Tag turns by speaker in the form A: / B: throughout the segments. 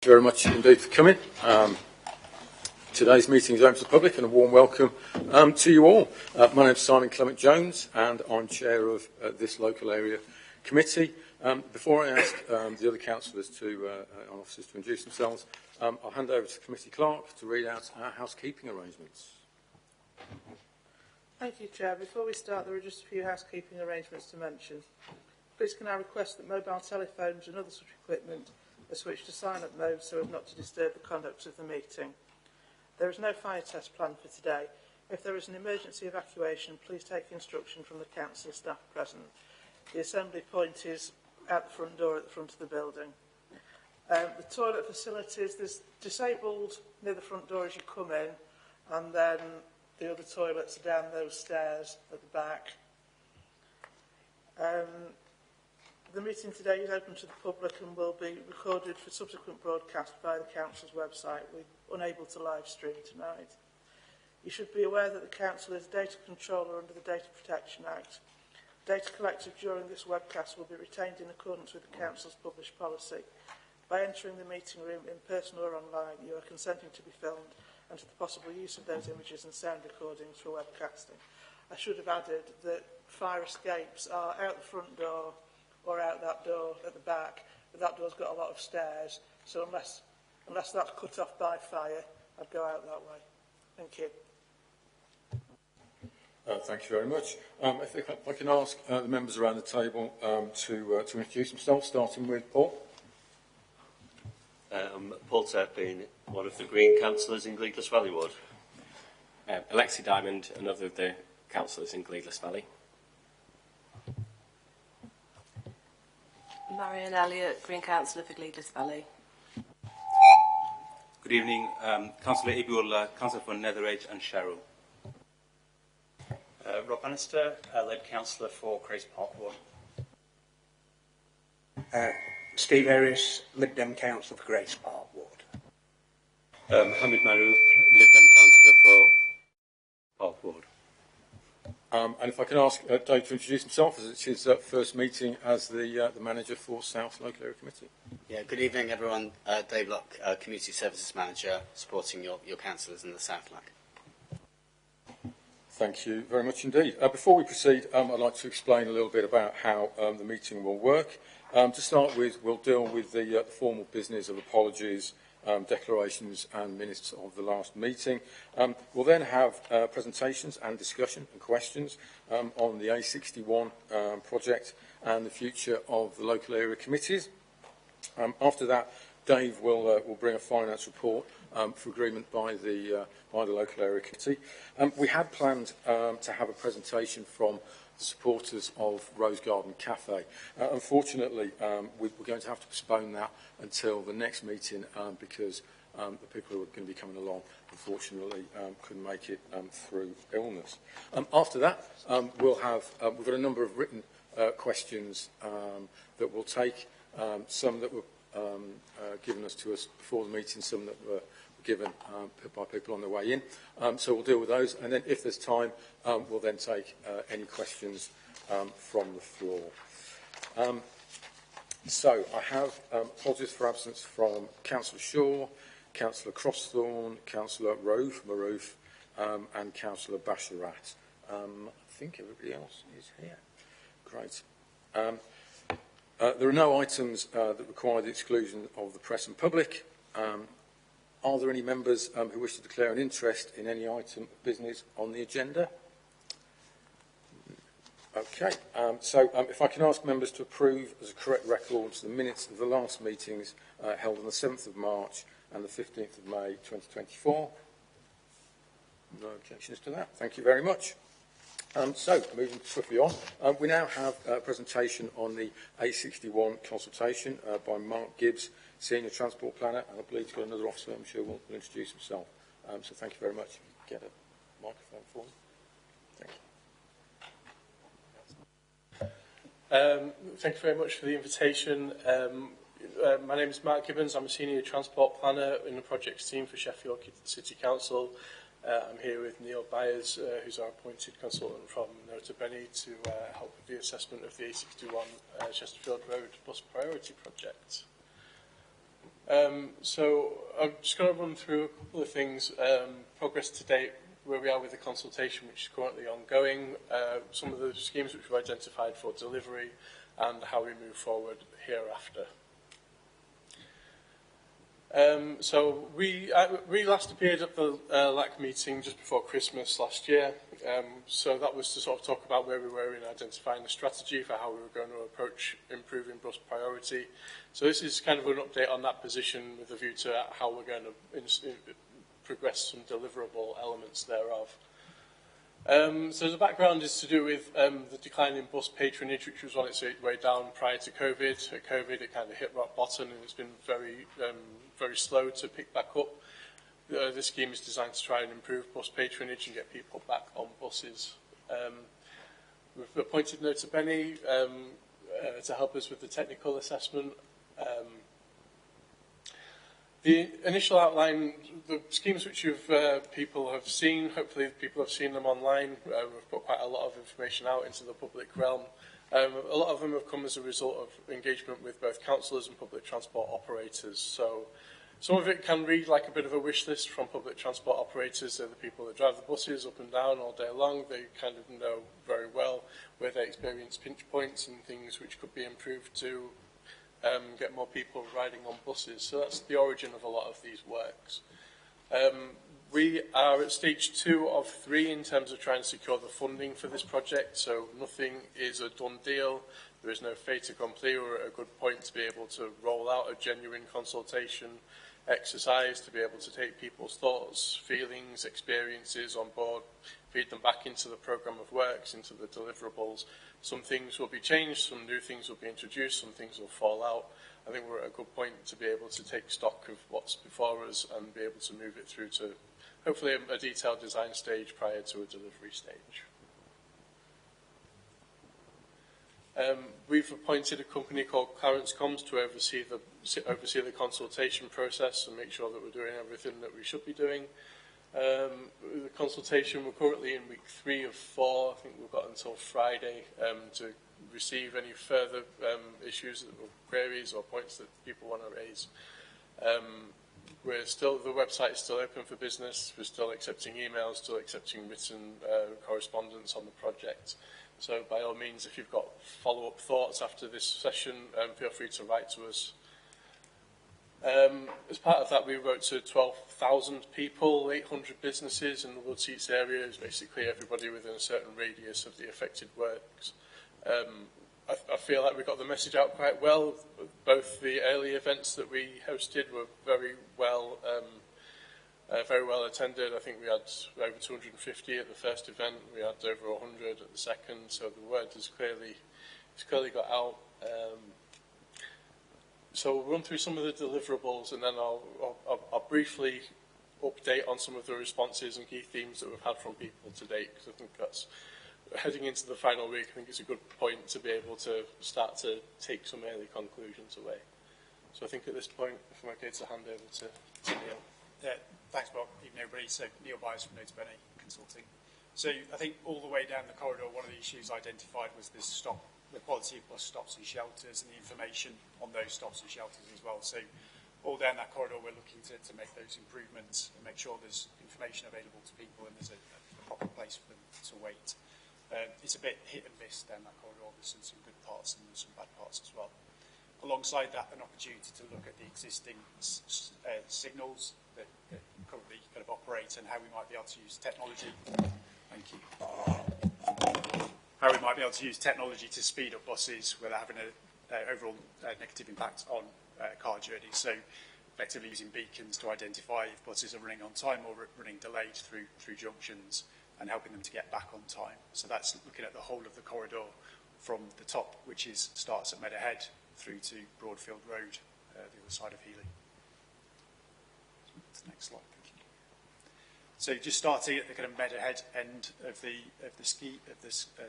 A: you very much indeed for coming. Today's meeting is open to the public, and a warm welcome to you all. My name is Clement-Jones, and I'm chair of this local area committee. Before I ask the other councillors and officers to introduce themselves, I'll hand over to the committee clerk to read out our housekeeping arrangements.
B: Thank you, Chair. Before we start, there are just a few housekeeping arrangements to mention. Please can I request that mobile telephones and other such equipment are switched to silent mode so as not to disturb the conduct of the meeting. There is no fire test planned for today. If there is an emergency evacuation, please take instruction from the council staff present. The assembly point is at the front door at the front of the building. The toilet facilities, there's disabled near the front door as you come in, and then the other toilets are down those stairs at the back. The meeting today is open to the public and will be recorded for subsequent broadcast via the council's website. We're unable to live stream tonight. You should be aware that the council is a data controller under the Data Protection Act. Data collected during this webcast will be retained in accordance with the council's published policy. By entering the meeting room in person or online, you are consenting to be filmed and to the possible use of those images and sound recordings for webcasting. I should have added that fire escapes are out the front door or out that door at the back, but that door's got a lot of stairs, so unless that's cut off by fire, I'd go out that way. Thank you.
A: Thank you very much. If I can ask the members around the table to introduce themselves, starting with Paul.
C: Paul Turpin, one of the Green councillors in Gleadless Valley Ward.
D: Alexi Diamond, another of the councillors in Gleadless Valley.
E: Marion Elliott, Green Councillor for Gleadless Valley.
F: Good evening, Councillor Ibiul, Councillor for Netherage and Sharrow.
G: Rob Bannister, Led Councillor for Grace Park Ward.
H: Steve Harris, Lib Dem Councillor for Grace Park Ward.
C: Hamid Maroof, Lib Dem Councillor for Park Ward.
A: And if I can ask Dave to introduce himself, as it's his first meeting as the manager for South Local Area Committee.
I: Yeah, good evening everyone. Dave Locke, Community Services Manager, supporting your councillors in the South Lock.
A: Thank you very much indeed. Before we proceed, I'd like to explain a little bit about how the meeting will work. To start with, we'll deal with the formal business of apologies, declarations and minutes of the last meeting. We'll then have presentations and discussion and questions on the A61 project and the future of the local area committees. After that, Dave will bring a finance report for agreement by the local area committee. We had planned to have a presentation from the supporters of Rose Garden Café. Unfortunately, we're going to have to postpone that until the next meeting because the people who are going to be coming along, unfortunately, couldn't make it through illness. After that, we've got a number of written questions that we'll take, some that were given to us before the meeting, some that were given by people on their way in. So we'll deal with those, and then if there's time, we'll then take any questions from the floor. So I have apologies for absence from Councillor Shaw, Councillor Crossthorne, Councillor Maroof, and Councillor Basharat. I think everybody else is here. Great. There are no items that require the exclusion of the press and public. Are there any members who wish to declare an interest in any item of business on the agenda? Okay, so if I can ask members to approve as a correct record the minutes of the last meetings held on the 7th of March and the 15th of May 2024. No objections to that. Thank you very much. So, moving swiftly on, we now have a presentation on the A61 consultation by Mark Gibbs, Senior Transport Planner, and I believe he's got another officer, I'm sure will introduce himself. So thank you very much. Get a microphone for him. Thank you.
J: Thank you very much for the invitation. My name is Mark Gibbons. I'm a Senior Transport Planner in the projects team for Sheffield City Council. I'm here with Neil Byers, who's our appointed consultant from Nota Bene to help with the assessment of the A61 Chesterfield Road Bus Priority Project. So I'm just going to run through a couple of things. Progress to date, where we are with the consultation, which is currently ongoing, some of the schemes which we've identified for delivery, and how we move forward hereafter. So we last appeared at the LAC meeting just before Christmas last year. So that was to sort of talk about where we were in identifying the strategy for how we were going to approach improving bus priority. So this is kind of an update on that position with a view to how we're going to progress some deliverable elements thereof. So the background is to do with the decline in bus patronage, which was on its way down prior to COVID. At COVID, it kind of hit rock bottom, and it's been very slow to pick back up. This scheme is designed to try and improve bus patronage and get people back on buses. We've appointed Nota Bene to help us with the technical assessment. The initial outline, the schemes which people have seen, hopefully people have seen them online. We've put quite a lot of information out into the public realm. A lot of them have come as a result of engagement with both councillors and public transport operators. So some of it can read like a bit of a wish list from public transport operators. They're the people that drive the buses up and down all day long. They kind of know very well where they experience pinch points and things which could be improved to get more people riding on buses. So that's the origin of a lot of these works. We are at stage 2 of 3 in terms of trying to secure the funding for this project. So nothing is a done deal. There is no fait accompli. We're at a good point to be able to roll out a genuine consultation exercise, to be able to take people's thoughts, feelings, experiences on board, feed them back into the programme of works, into the deliverables. Some things will be changed, some new things will be introduced, some things will fall out. I think we're at a good point to be able to take stock of what's before us and be able to move it through to hopefully a detailed design stage prior to a delivery stage. We've appointed a company called Clarence Comms to oversee the consultation process and make sure that we're doing everything that we should be doing. The consultation, we're currently in week 3 of 4. I think we've got until Friday to receive any further issues or queries or points that people want to raise. The website is still open for business. We're still accepting emails, still accepting written correspondence on the project. So by all means, if you've got follow-up thoughts after this session, feel free to write to us. As part of that, we wrote to 12,000 people, 800 businesses in the Woodseats area, is basically everybody within a certain radius of the affected works. I feel like we got the message out quite well. Both the early events that we hosted were very well attended. I think we had over 250 at the first event. We had over 100 at the second. So the word has clearly got out. So we'll run through some of the deliverables, and then I'll briefly update on some of the responses and key themes that we've had from people to date, because I think that's, heading into the final week, I think it's a good point to be able to start to take some early conclusions away. So I think at this point, if I'm okay to hand over to Neil.
K: Yeah, thanks, Bob. Evening, everybody. So Neil Byers from Nota Bene Consulting. So I think all the way down the corridor, one of the issues identified was the quality of bus stops and shelters and the information on those stops and shelters as well. So all down that corridor, we're looking to make those improvements and make sure there's information available to people and there's a proper place for them to wait. It's a bit hit and miss down that corridor. There's some good parts and there's some bad parts as well. Alongside that, an opportunity to look at the existing signals that currently kind of operate and how we might be able to use technology. Thank you. How we might be able to use technology to speed up buses without having an overall negative impact on car journeys. So effectively using beacons to identify if buses are running on time or running delayed through junctions and helping them to get back on time. So that's looking at the whole of the corridor from the top, which starts at Meadowhead, through to Broadfield Road, the other side of Healy. Next slide, thank you. So just starting at the kind of Meadowhead end of the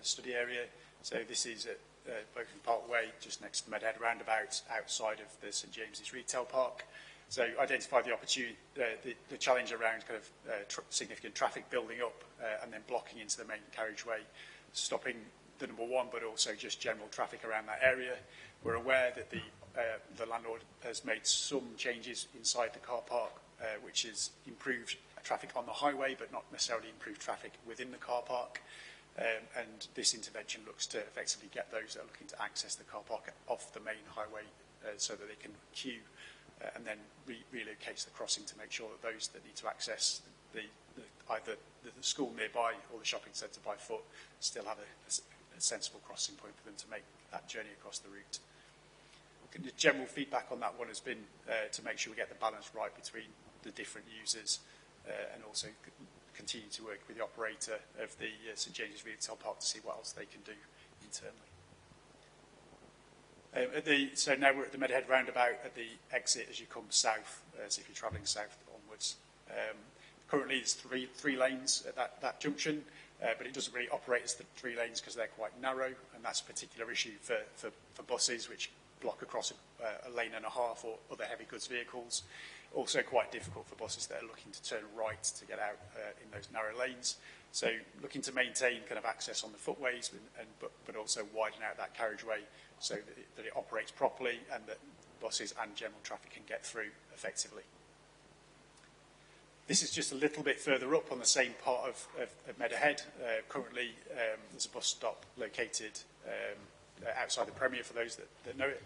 K: study area. So this is at Boken Park Way, just next to the Meadowhead roundabout, outside of the St James's Retail Park. So identify the opportunity, the challenge around kind of significant traffic building up and then blocking into the main carriageway, stopping the number one, but also just general traffic around that area. We're aware that the the landlord has made some changes inside the car park, which has improved traffic on the highway, but not necessarily improved traffic within the car park. And this intervention looks to effectively get those that are looking to access the car park off the main highway so that they can queue and then relocates the crossing to make sure that those that need to access either the school nearby or the shopping centre by foot still have a sensible crossing point for them to make that journey across the route. The general feedback on that one has been to make sure we get the balance right between the different users and also continue to work with the operator of the St James's Retail Park to see what else they can do internally. So now we're at the Meadowhead roundabout at the exit as you come south, as if you're travelling south onwards. Currently there's three lanes at that junction, but it doesn't really operate as the 3 lanes because they're quite narrow, and that's a particular issue for buses which block across a lane and a half or other heavy goods vehicles. Also quite difficult for buses that are looking to turn right to get out in those narrow lanes. So looking to maintain kind of access on the footways but also widen out that carriageway so that it operates properly and that buses and general traffic can get through effectively. This is just a little bit further up on the same part of Meadowhead. Currently there's a bus stop located outside the Premier for those that know it.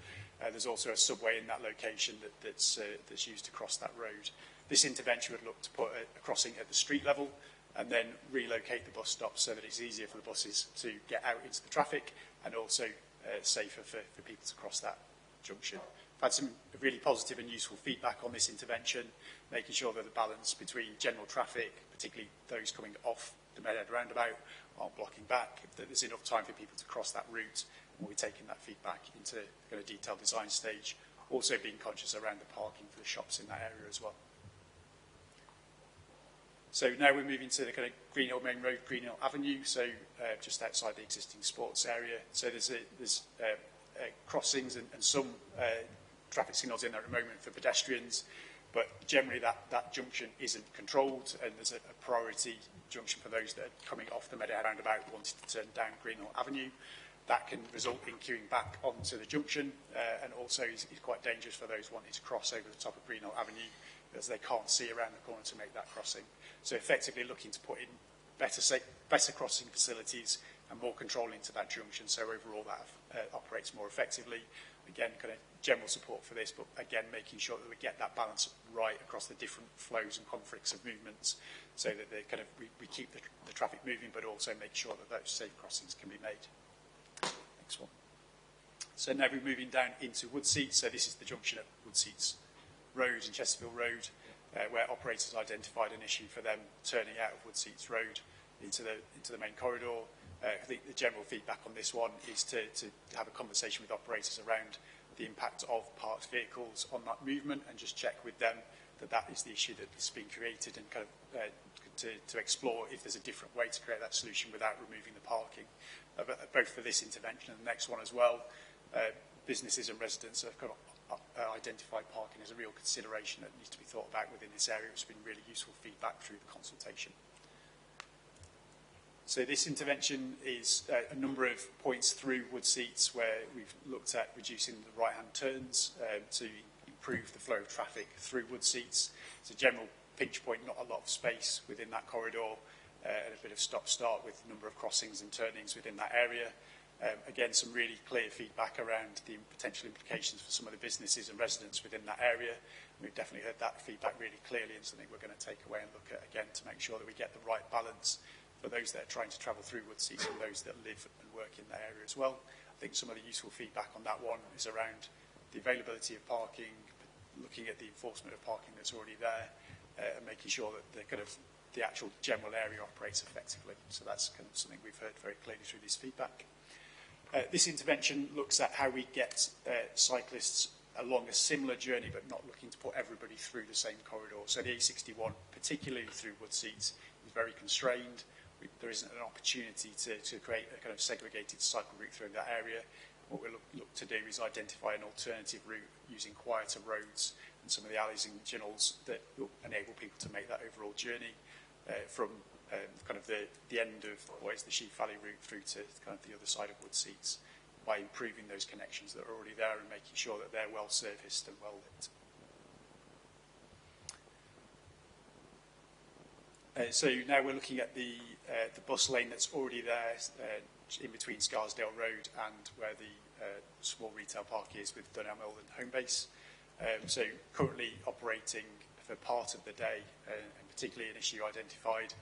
K: There's also a subway in that location that's used to cross that road. This intervention would look to put a crossing at the street level and then relocate the bus stop so that it's easier for the buses to get out into the traffic and also safer for people to cross that junction. I've had some really positive and useful feedback on this intervention, making sure that the balance between general traffic, particularly those coming off the Meadowhead roundabout, aren't blocking back, that there's enough time for people to cross that route. We'll be taking that feedback into a detailed design stage, also being conscious around the parking for the shops in that area as well. So now we're moving to the kind of Greenhill Main Road, Greenhill Avenue, so just outside the existing sports area. So there's crossings and some traffic signals in there at the moment for pedestrians, but generally that junction isn't controlled, and there's a priority junction for those that are coming off the Meadowhead roundabout wanting to turn down Greenhill Avenue. That can result in queuing back onto the junction and also is quite dangerous for those wanting to cross over the top of Greenhill Avenue because they can't see around the corner to make that crossing. So effectively looking to put in better crossing facilities and more control into that junction so overall that operates more effectively. Again, kind of general support for this, but again making sure that we get that balance right across the different flows and conflicts of movements so that we keep the traffic moving but also make sure that those safe crossings can be made. Next one. So now we're moving down into Woodseats. So this is the junction at Woodseats Road and Chesterfield Road, where operators identified an issue for them turning out of Woodseats Road into the main corridor. I think the general feedback on this one is to have a conversation with operators around the impact of parked vehicles on that movement and just check with them that is the issue that's been created and kind of to explore if there's a different way to create that solution without removing the parking. Both for this intervention and the next one as well, businesses and residents have got identified parking as a real consideration that needs to be thought about within this area. It's been really useful feedback through the consultation. So this intervention is a number of points through Woodseats where we've looked at reducing the right-hand turns to improve the flow of traffic through Woodseats. It's a general pinch point, not a lot of space within that corridor, and a bit of stop-start with a number of crossings and turnings within that area. Again, some really clear feedback around the potential implications for some of the businesses and residents within that area. We've definitely heard that feedback really clearly and something we're going to take away and look at again to make sure that we get the right balance for those that are trying to travel through Woodseats and those that live and work in that area as well. I think some of the useful feedback on that one is around the availability of parking, looking at the enforcement of parking that's already there, and making sure that the actual general area operates effectively. So that's kind of something we've heard very clearly through this feedback. This intervention looks at how we get cyclists along a similar journey but not looking to put everybody through the same corridor. So the A61, particularly through Woodseats, is very constrained. There isn't an opportunity to create a kind of segregated cycle route through that area. What we'll look to do is identify an alternative route using quieter roads and some of the alleys and channels that will enable people to make that overall journey from kind of the end of what is the Sheaf Valley route through to kind of the other side of Woodseats. by improving those connections that are already there and making sure that they're well serviced and well lit. So now we're looking at the bus lane that's already there in between Scarsdale Road and where the small retail park is with Dunelm Mill and Homebase. So currently operating for part of the day, and particularly an issue identified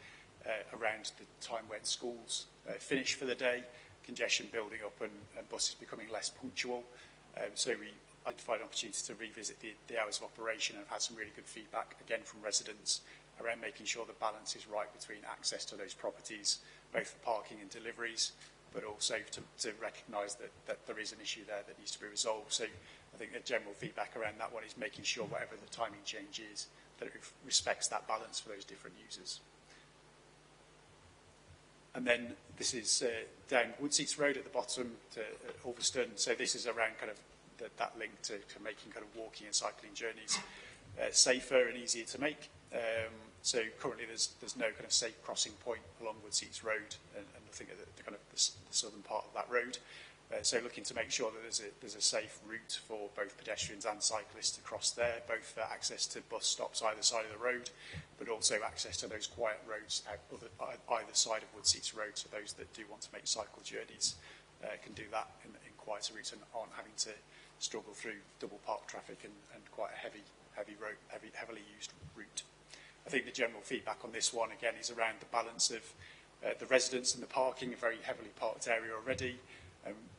K: around the time when schools finish for the day, congestion building up and buses becoming less punctual. So we identified an opportunity to revisit the hours of operation and have had some really good feedback, again, from residents around making sure the balance is right between access to those properties, both for parking and deliveries, but also to recognise that there is an issue there that needs to be resolved. So I think the general feedback around that one is making sure whatever the timing change is, that it respects that balance for those different users. And then this is down Woodseats Road at the bottom to Ulverston. So this is around kind of that link to making kind of walking and cycling journeys safer and easier to make. So currently there's no kind of safe crossing point along Woodseats Road and nothing at the kind of the southern part of that road. So looking to make sure that there's a safe route for both pedestrians and cyclists to cross there, both for access to bus stops either side of the road, but also access to those quiet roads either side of Woodseats Road, so those that do want to make cycle journeys can do that in quieter routes and aren't having to struggle through double park traffic and quite a heavily used route. I think the general feedback on this one, again, is around the balance of the residents and the parking, a very heavily parked area already.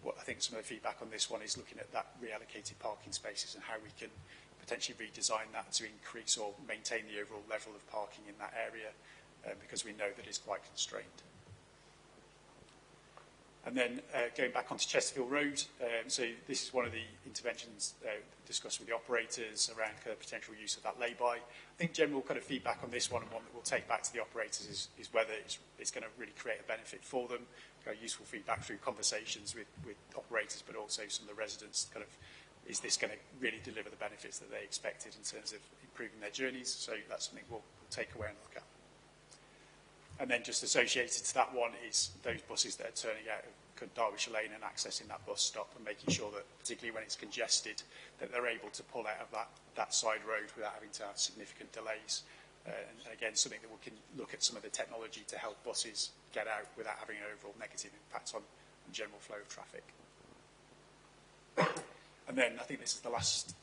K: What I think some of the feedback on this one is looking at that reallocated parking spaces and how we can potentially redesign that to increase or maintain the overall level of parking in that area, because we know that it's quite constrained. And then going back onto Chesterfield Road, so this is one of the interventions discussed with the operators around kind of potential use of that lay-by. I think general kind of feedback on this one, and one that we'll take back to the operators, is whether it's going to really create a benefit for them. Useful feedback through conversations with operators, but also some of the residents. Kind of, is this going to really deliver the benefits that they expected in terms of improving their journeys? So that's something we'll take away and look at. And then just associated to that one is those buses that are turning out of Derbyshire Lane and accessing that bus stop, and making sure that, particularly when it's congested, that they're able to pull out of that side road without having to have significant delays. And again, something that we can look at some of the technology to help buses get out without having an overall negative impact on general flow of traffic. And then I think this is the last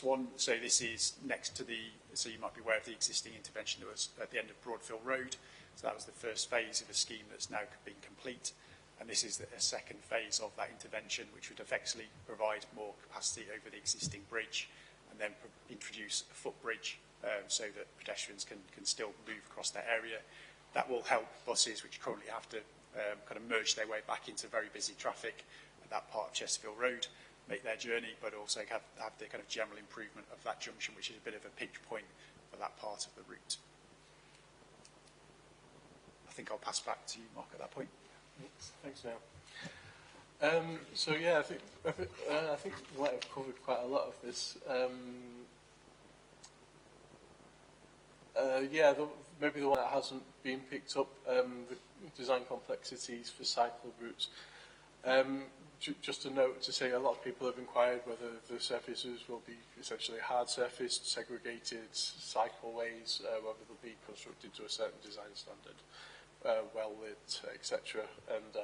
K: one. So this is next to so you might be aware of the existing intervention that was at the end of Broadfield Road. So that was the first phase of a scheme that's now been complete. And this is a second phase of that intervention, which would effectively provide more capacity over the existing bridge and then introduce a footbridge so that pedestrians can still move across that area. That will help buses which currently have to kind of merge their way back into very busy traffic at that part of Chesterfield Road, make their journey, but also have the kind of general improvement of that junction, which is a bit of a pinch point for that part of the route. I think I'll pass back to you, Mark, at that point.
J: Thanks, Neil. So yeah, I think we might have covered quite a lot of this. Maybe the one that hasn't been picked up, the design complexities for cycle routes. Just a note to say, a lot of people have inquired whether the surfaces will be essentially hard surfaced, segregated cycleways, whether they'll be constructed to a certain design standard, well lit, etc. And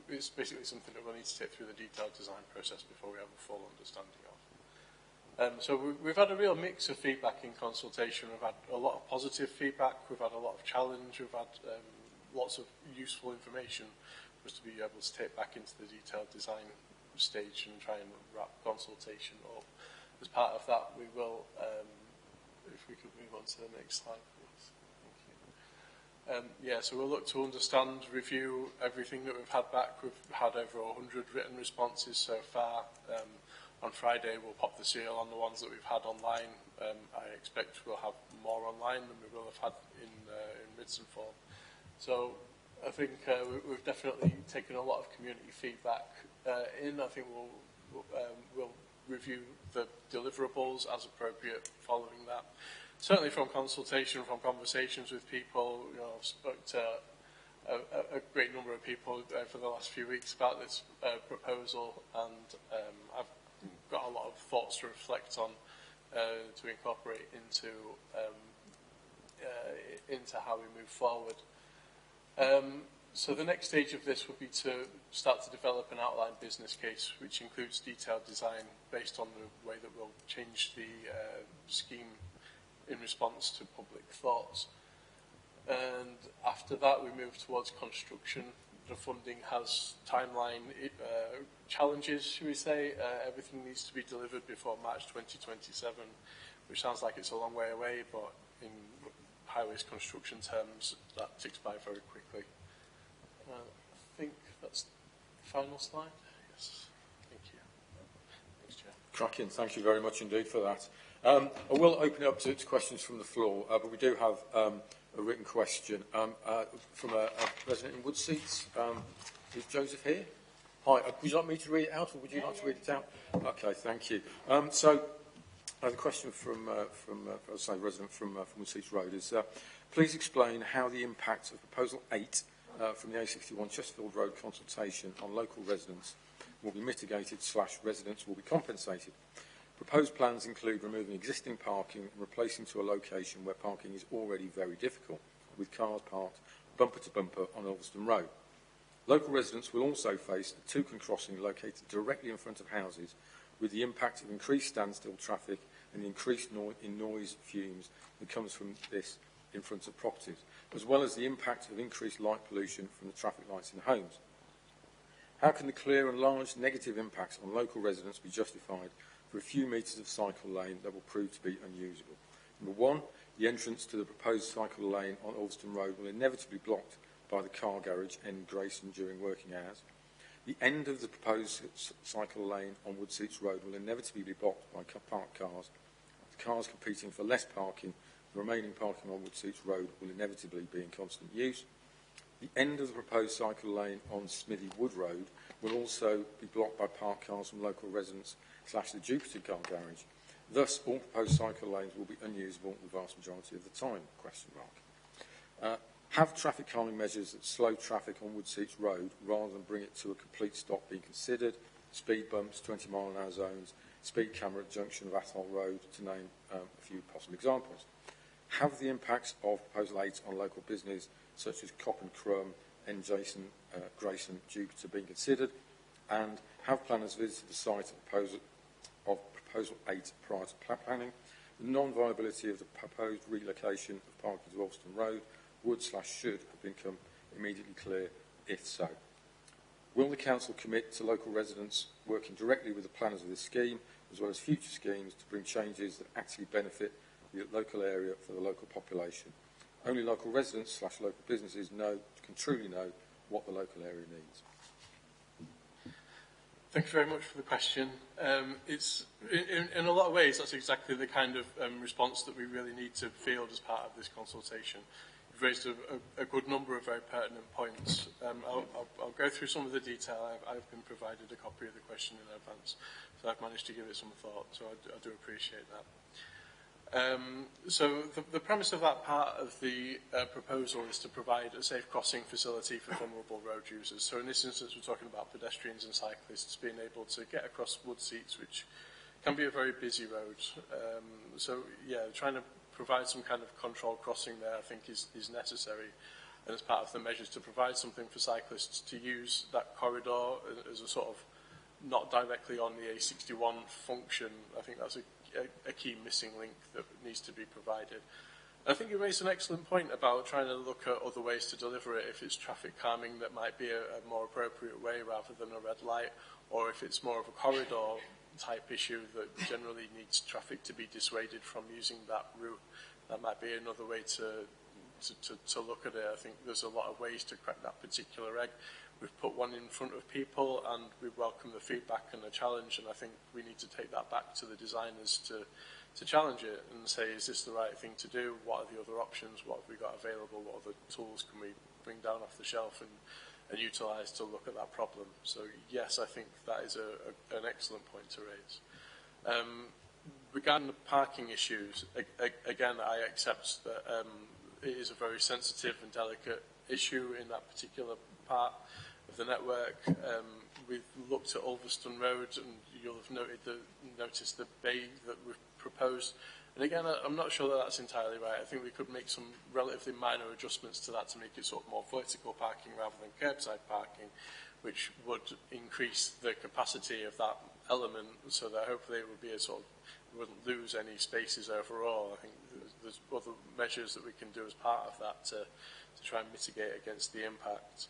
J: it's basically something that we'll need to take through the detailed design process before we have a full understanding of. So we've had a real mix of feedback in consultation. We've had a lot of positive feedback, we've had a lot of challenge, we've had lots of useful information for us to be able to take back into the detailed design stage and try and wrap consultation up. As part of that, we will, if we could move on to the next slide, please. Thank you. So we'll look to understand, review everything that we've had back. We've had over 100 written responses so far. On Friday, we'll pop the seal on the ones that we've had online. I expect we'll have more online than we will have had in written form. So I think we've definitely taken a lot of community feedback in. I think we'll review the deliverables as appropriate following that. Certainly from consultation, from conversations with people, I've spoke to a great number of people for the last few weeks about this proposal, and I've got a lot of thoughts to reflect on to incorporate into how we move forward. So the next stage of this would be to start to develop an outline business case, which includes detailed design based on the way that we'll change the scheme in response to public thoughts. And after that, we move towards construction. The funding has timeline challenges, should we say. Everything needs to be delivered before March 2027, which sounds like it's a long way away, but in highways construction terms, that ticks by very quickly. I think that's the final slide. Yes, thank you. Thanks, Chair.
A: Cracking, thank you very much indeed for that. I will open it up to questions from the floor, but we do have a written question from a resident in Woodseats. Is Joseph here? Hi, would you like me to read it out, or would you like to read it out? Okay, thank you. So, the question from a resident from Woodseats Road is, please explain how the impact of Proposal 8 from the A61 Sheffield Road consultation on local residents will be mitigated / residents will be compensated. Proposed plans include removing existing parking and replacing to a location where parking is already very difficult, with cars parked bumper to bumper on Ulverston Road. Local residents will also face a toucan crossing located directly in front of houses, with the impact of increased standstill traffic and the increased noise fumes that comes from this in front of properties, as well as the impact of increased light pollution from the traffic lights in homes. How can the clear and large negative impacts on local residents be justified for a few metres of cycle lane that will prove to be unusable? Number one, the entrance to the proposed cycle lane on Ulverston Road will inevitably be blocked by the car garage in Grayson during working hours. The end of the proposed cycle lane on Woodseats Road will inevitably be blocked by parked cars. The cars competing for less parking, the remaining parking on Woodseats Road will inevitably be in constant use. The end of the proposed cycle lane on Smithy Wood Road will also be blocked by parked cars from local residents / the Jupiter car garage. Thus, all proposed cycle lanes will be unusable the vast majority of the time, ? Have traffic calming measures that slow traffic on Woodseats Road rather than bring it to a complete stop been considered? Speed bumps, 20-mile-an-hour zones, speed camera at junction of Athol Road, to name a few possible examples. Have the impacts of Proposal 8 on local business, such as Cop and Crumb, Grayson, Jupiter, been considered? And have planners visited the site of Proposal 8 prior to planning? The non-viability of the proposed relocation of parking to Ulverston Road would / should have become immediately clear, if so. Will the Council commit to local residents working directly with the planners of this scheme, as well as future schemes, to bring changes that actually benefit the local area for the local population? Only local residents / local businesses can truly know what the local area needs.
J: Thank you very much for the question. It's in a lot of ways, that's exactly the kind of response that we really need to field as part of this consultation. You've raised a good number of very pertinent points. I'll go through some of the detail. I've been provided a copy of the question in advance, so I've managed to give it some thought, so I do appreciate that. So the premise of that part of the proposal is to provide a safe crossing facility for vulnerable road users. So in this instance, we're talking about pedestrians and cyclists being able to get across Woodseats, which can be a very busy road. So yeah, trying to provide some kind of controlled crossing there, I think, is necessary. And as part of the measures to provide something for cyclists to use that corridor as a sort of not directly on the A61 function, I think that's a key missing link that needs to be provided. I think you raised an excellent point about trying to look at other ways to deliver it. If it's traffic calming, that might be a more appropriate way rather than a red light, or if it's more of a corridor type issue that generally needs traffic to be dissuaded from using that route, that might be another way to look at it. I think there's a lot of ways to crack that particular egg. We've put one in front of people and we welcome the feedback and the challenge, and I think we need to take that back to the designers to challenge it and say, is this the right thing to do? What are the other options? What have we got available? What other tools can we bring down off the shelf and utilise to look at that problem? So yes, I think that is an excellent point to raise. Regarding the parking issues, again, I accept that it is a very sensitive and delicate issue in that particular part of the network. We've looked at Ulverston Road, and you'll have noticed the bay that we've proposed. And again, I'm not sure that that's entirely right. I think we could make some relatively minor adjustments to that to make it sort of more vertical parking rather than curbside parking, which would increase the capacity of that element so that hopefully it would be a sort of, wouldn't lose any spaces overall. I think there's other measures that we can do as part of that to try and mitigate against the impact.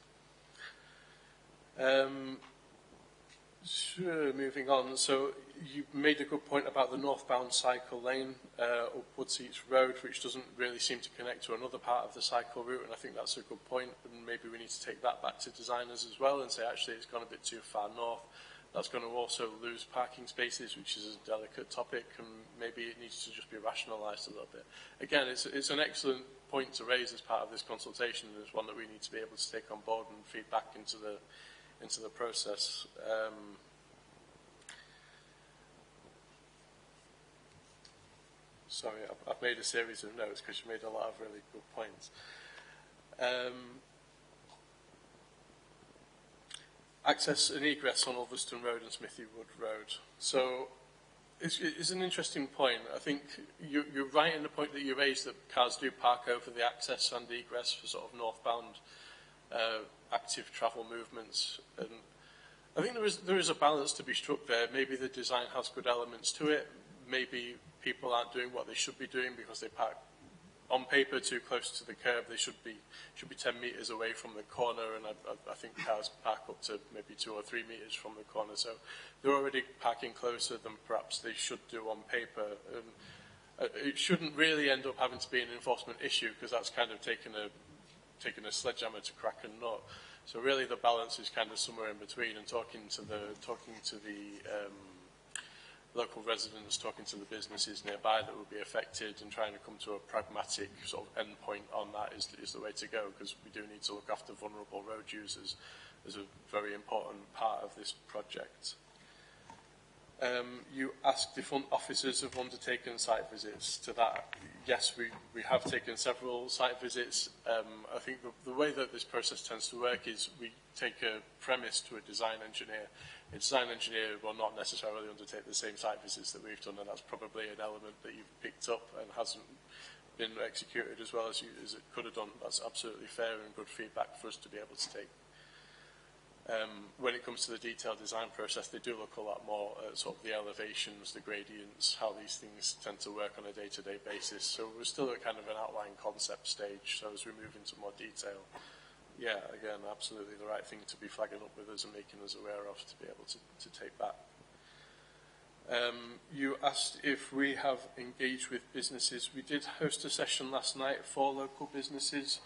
J: Sure, moving on. So you made a good point about the northbound cycle lane up Woodseats Road, which doesn't really seem to connect to another part of the cycle route, and I think that's a good point, and maybe we need to take that back to designers as well and say actually it's gone a bit too far north. That's going to also lose parking spaces, which is a delicate topic, and maybe it needs to just be rationalised a little bit. Again, it's an excellent point to raise as part of this consultation, and it's one that we need to be able to take on board and feed back into the process. Sorry, I've made a series of notes because you made a lot of really good points. Access and egress on Ulverston Road and Smithy Wood Road. So it's an interesting point. I think you're right in the point that you raised that cars do park over the access and egress for sort of northbound active travel movements. And I think there is a balance to be struck there. Maybe the design has good elements to it. Maybe people aren't doing what they should be doing because they park on paper too close to the curb. They should be 10 metres away from the corner, and I think cars park up to maybe 2 or 3 metres from the corner. So they're already parking closer than perhaps they should do on paper. And it shouldn't really end up having to be an enforcement issue because that's kind of taken a sledgehammer to crack a nut. So really the balance is kind of somewhere in between, and talking to the local residents, talking to the businesses nearby that would be affected, and trying to come to a pragmatic sort of end point on that is the way to go, because we do need to look after vulnerable road users as a very important part of this project. You asked if officers have undertaken site visits to that. Yes, we have taken several site visits. I think the way that this process tends to work is we take a premise to a design engineer. A design engineer will not necessarily undertake the same site visits that we've done, and that's probably an element that you've picked up and hasn't been executed as well as it could have done. That's absolutely fair and good feedback for us to be able to take. When it comes to the detailed design process, they do look a lot more at sort of the elevations, the gradients, how these things tend to work on a day-to-day basis. So we're still at kind of an outline concept stage. So as we move into more detail, yeah, again, absolutely the right thing to be flagging up with us and making us aware of to be able to take back. You asked if we have engaged with businesses. We did host a session last night for local businesses.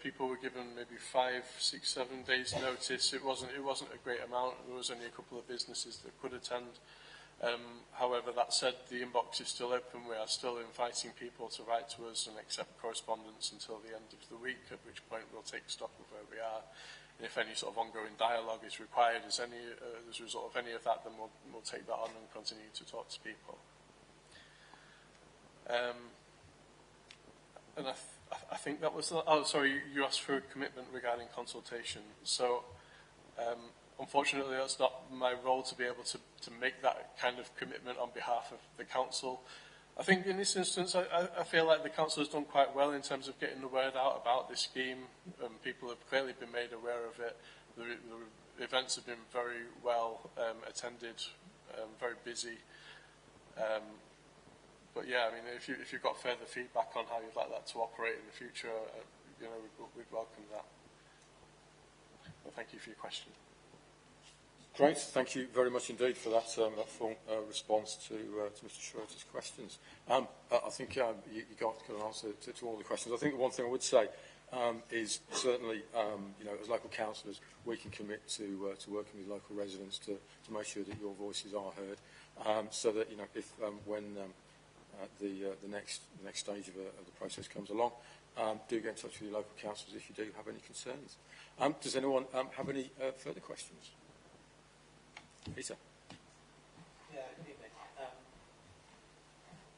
J: People were given maybe 5, 6, 7 days notice. It wasn't a great amount. There was only a couple of businesses that could attend. However, that said, the inbox is still open. We are still inviting people to write to us and accept correspondence until the end of the week, at which point we'll take stock of where we are. And if any sort of ongoing dialogue is required as a result of any of that, then we'll take that on and continue to talk to people. And I think that was... Oh, sorry, you asked for a commitment regarding consultation. So, unfortunately, that's not my role to be able to make that kind of commitment on behalf of the council. I think in this instance, I feel like the council has done quite well in terms of getting the word out about this scheme. People have clearly been made aware of it. The events have been very well attended, very busy. But yeah, I mean, if you've got further feedback on how you'd like that to operate in the future, we'd welcome that. Well, thank you for your question.
A: Great, thank you very much indeed for that full response to Mr. Schroeder's questions. I think you got an answer to all the questions. I think the one thing I would say is certainly, as local councillors, we can commit to working with local residents to make sure that your voices are heard, so that if when the next stage of the process comes along, do get in touch with your local councillors if you do have any concerns. Does anyone have any further questions? Peter?
L: Yeah, good evening.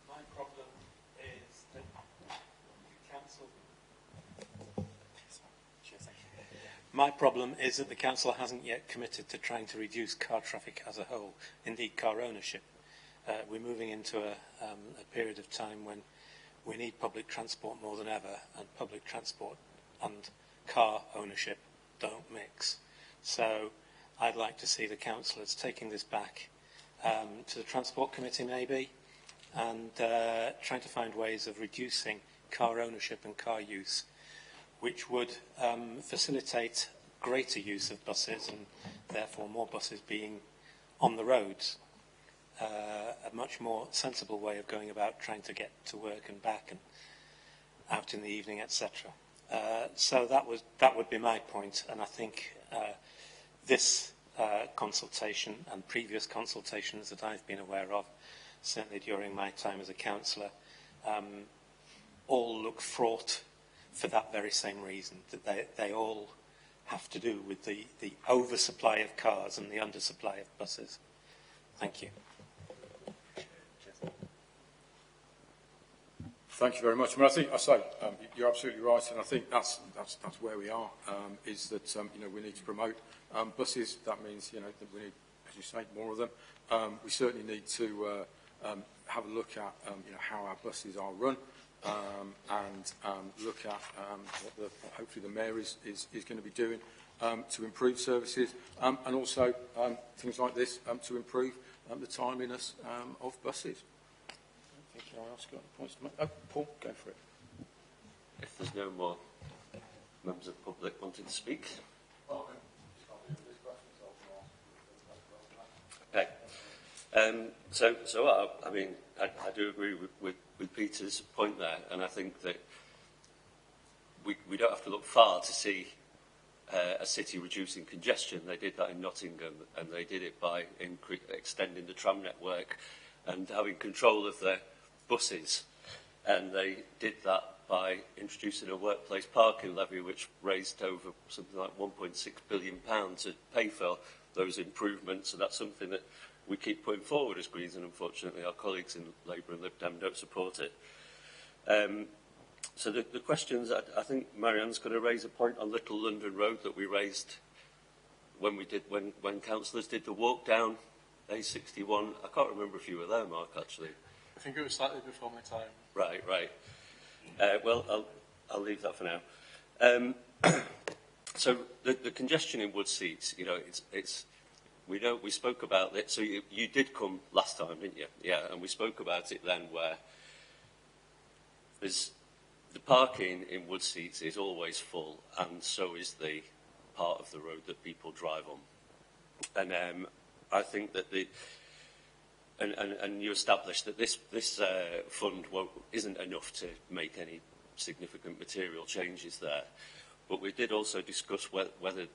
L: My problem is that the council...
M: My problem is that the council hasn't yet committed to trying to reduce car traffic as a whole, indeed car ownership. We're moving into a period of time when we need public transport more than ever, and public transport and car ownership don't mix. So I'd like to see the councillors taking this back to the Transport Committee maybe, and trying to find ways of reducing car ownership and car use, which would facilitate greater use of buses and therefore more buses being on the roads. A much more sensible way of going about trying to get to work and back and out in the evening, etc. So that would be my point, and I think this consultation and previous consultations that I've been aware of, certainly during my time as a councillor, all look fraught for that very same reason, that they all have to do with the oversupply of cars and the undersupply of buses. Thank you.
A: Thank you very much. I mean, I think you're absolutely right, and I think that's where we are. Is that we need to promote buses. That means that we need, as you say, more of them. We certainly need to have a look at how our buses are run, and look at what hopefully the mayor is going to be doing to improve services, and also things like this to improve the timeliness of buses. I think anyone else got any points to make? Oh, Paul, go for it.
N: If there's no more members of the public wanting to speak. Okay. So I mean, I do agree with Peter's point there, and I think that we don't have to look far to see a city reducing congestion. They did that in Nottingham, and they did it by extending the tram network and having control of their buses, and they did that by introducing a workplace parking levy which raised over something like £1.6 billion to pay for those improvements, and that's something that we keep putting forward as Greens, and unfortunately our colleagues in Labour and Lib Dem don't support it. So the questions, I think Marianne's going to raise a point on Little London Road that we raised when councillors did the walk down A61. I can't remember if you were there, Mark, actually.
J: I think it was slightly before my time.
N: Right. Well, I'll leave that for now. So the congestion in Wood Seats, we spoke about it. So you did come last time, didn't you? Yeah, and we spoke about it then, where there's the parking in Wood Seats is always full, and so is the part of the road that people drive on. And I think that and you established that this fund isn't enough to make any significant material changes there. But we did also discuss whether,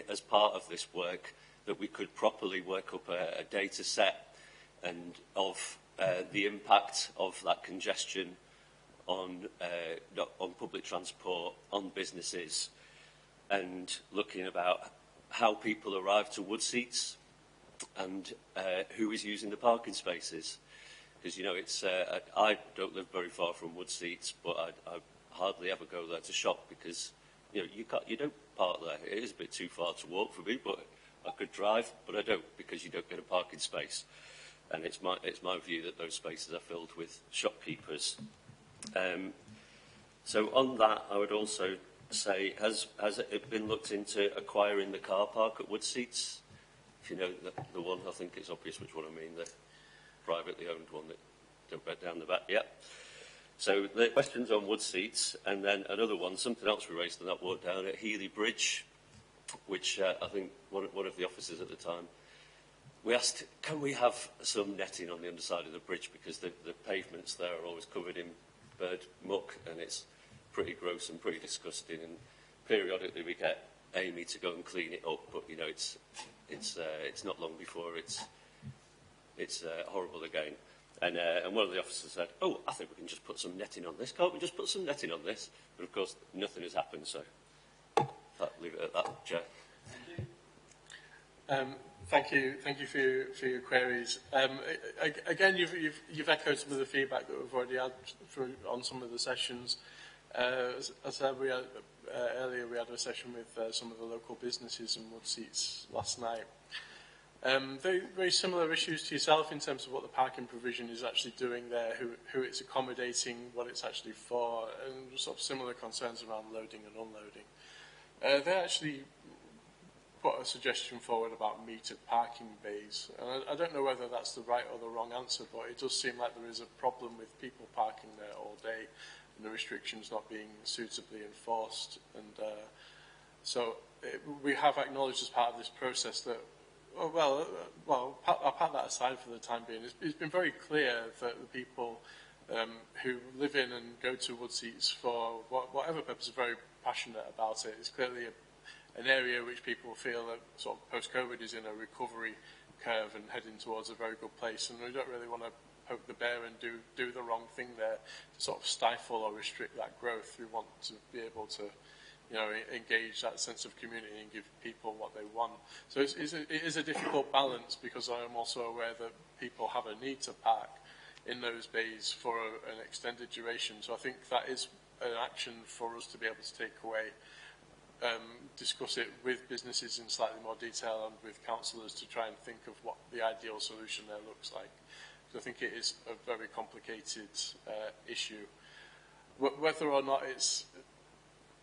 N: as part of this work, that we could properly work up a data set and of the impact of that congestion on public transport, on businesses, and looking about how people arrive to Wood Seats and who is using the parking spaces. Because, I don't live very far from Wood Seats, but I hardly ever go there to shop because, you don't park there. It is a bit too far to walk for me, but I could drive, but I don't, because you don't get a parking space. And it's my view that those spaces are filled with shopkeepers. So on that, I would also say, has it been looked into acquiring the car park at Wood Seats? If you know the one, I think it's obvious which one I mean, the privately owned one that don't read down the back. Yeah. So the questions on Wood Seats, and then another one, something else we raised on that walk down at Healy Bridge, which I think one of the officers at the time, we asked, can we have some netting on the underside of the bridge, because the pavements there are always covered in bird muck, and it's pretty gross and pretty disgusting, and periodically we get Amy to go and clean it up, but it's not long before it's horrible again. And one of the officers said, "Oh, I think we can just put some netting on this. Can't we just put some netting on this?" But of course, nothing has happened. So I'll leave it at that, Chair.
J: Thank you for your queries. Again, you've echoed some of the feedback that we've already had on some of the sessions. As we had, earlier, we had a session with some of the local businesses in Wood Seats last night. Very similar issues to yourself in terms of what the parking provision is actually doing there, who it's accommodating, what it's actually for, and sort of similar concerns around loading and unloading. They actually put a suggestion forward about metered parking bays. And I don't know whether that's the right or the wrong answer, but it does seem like there is a problem with people parking there all day and the restrictions not being suitably enforced. And we have acknowledged as part of this process that, well, I'll pat that aside for the time being. It's been very clear that the people who live in and go to Wood Seats for whatever purpose are very passionate about it. It's clearly an area which people feel that sort of post-COVID is in a recovery curve and heading towards a very good place, and we don't really want to poke the bear and do the wrong thing there to sort of stifle or restrict that growth. We want to be able to, you know, engage that sense of community and give people what they want. So it is a difficult balance, because I am also aware that people have a need to park in those bays for an extended duration. So I think that is an action for us to be able to take away, discuss it with businesses in slightly more detail and with councillors to try and think of what the ideal solution there looks like. So I think it is a very complicated issue. Whether or not it's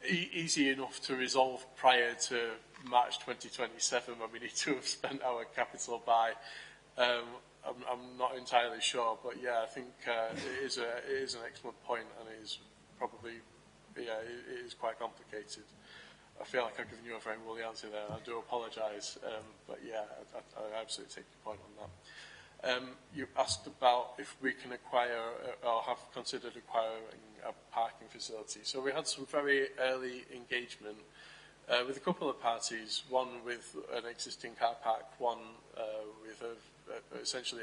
J: easy enough to resolve prior to March 2027, when we need to have spent our capital by, I'm not entirely sure, but yeah, I think it is an excellent point, and it is probably, yeah, it is quite complicated. I feel like I've given you a very woolly answer there. I do apologise, but yeah, I absolutely take your point on that. You asked about if we can acquire or have considered acquiring a parking facility. So we had some very early engagement with a couple of parties, one with an existing car park, one with essentially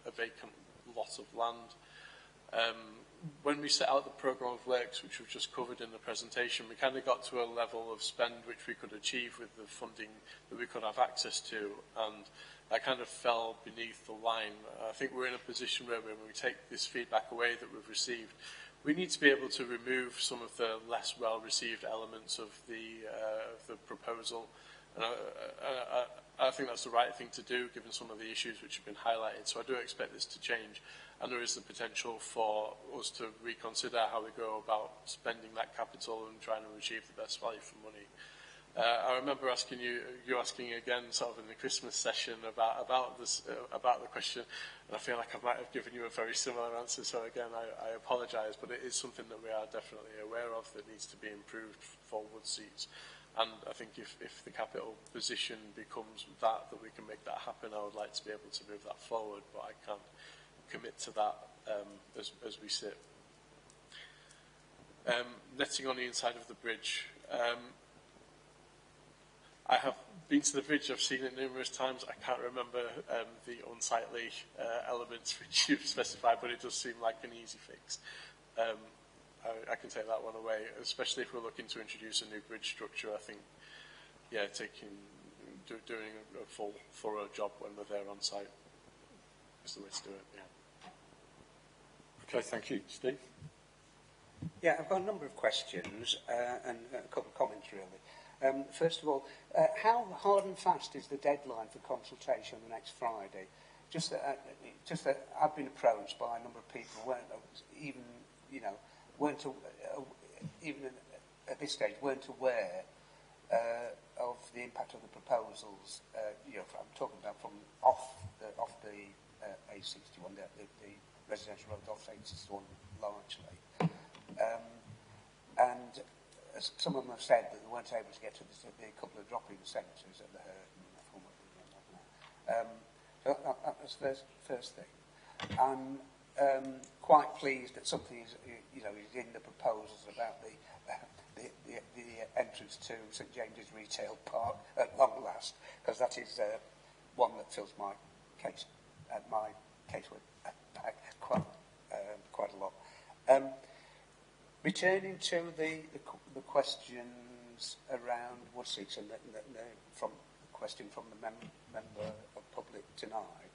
J: a vacant lot of land. When we set out the programme of works, which we've just covered in the presentation, we kind of got to a level of spend which we could achieve with the funding that we could have access to, and that kind of fell beneath the line. I think we're in a position where when we take this feedback away that we've received, we need to be able to remove some of the less well-received elements of the proposal. And I think that's the right thing to do, given some of the issues which have been highlighted. So I do expect this to change, and there is the potential for us to reconsider how we go about spending that capital and trying to achieve the best value for money. I remember asking you asking again, sort of in the Christmas session, about the question, and I feel like I might have given you a very similar answer. So again, I apologise, but it is something that we are definitely aware of that needs to be improved for Wood Seats. And I think if the capital position becomes that we can make that happen, I would like to be able to move that forward, but I can't commit to that as we sit. Netting on the inside of the bridge. I have been to the bridge, I've seen it numerous times. I can't remember the unsightly elements which you've specified, but it does seem like an easy fix. I can take that one away, especially if we're looking to introduce a new bridge structure. I think, yeah, doing a full, thorough job when we're there on site is the way to do it, yeah.
A: Okay, thank you. Steve?
H: Yeah, I've got a number of questions and a couple of comments, really. First of all, how hard and fast is the deadline for consultation the next Friday? Just that I've been approached by a number of people who weren't even at this stage weren't aware of the impact of the proposals. I'm talking about from off the A61, the residential road off A61 largely, and some of them have said that they weren't able to get to the couple of drop-in centres at the Herd. So that's the first thing. I'm quite pleased that something is in the proposals about the entrance to St James's Retail Park at long last, because that is one that fills my case with quite a lot. Returning to the questions around Wood Seats and from the question from the member of public tonight,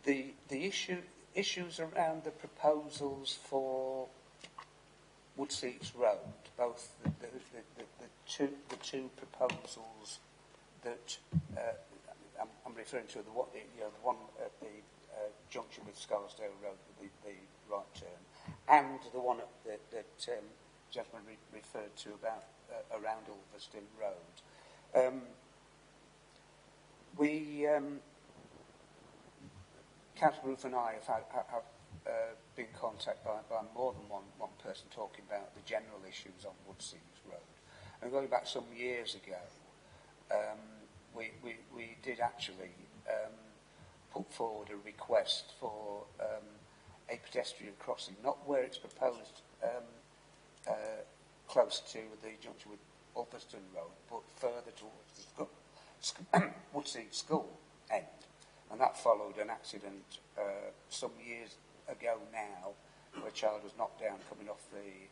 H: the issues around the proposals for Woodseats Road, both the two proposals that I'm referring to, the one at the junction with Scarsdale Road, the right turn, and the one that gentleman referred to about around Ulverston Road. Councillor Roof and I have been contacted by more than one person talking about the general issues on Woodseats Road. And going back some years ago, we did actually put forward a request for a pedestrian crossing, not where it's proposed close to the junction with Ulverston Road, but further towards the Woodseats School end. And that followed an accident some years ago now, where a child was knocked down coming off the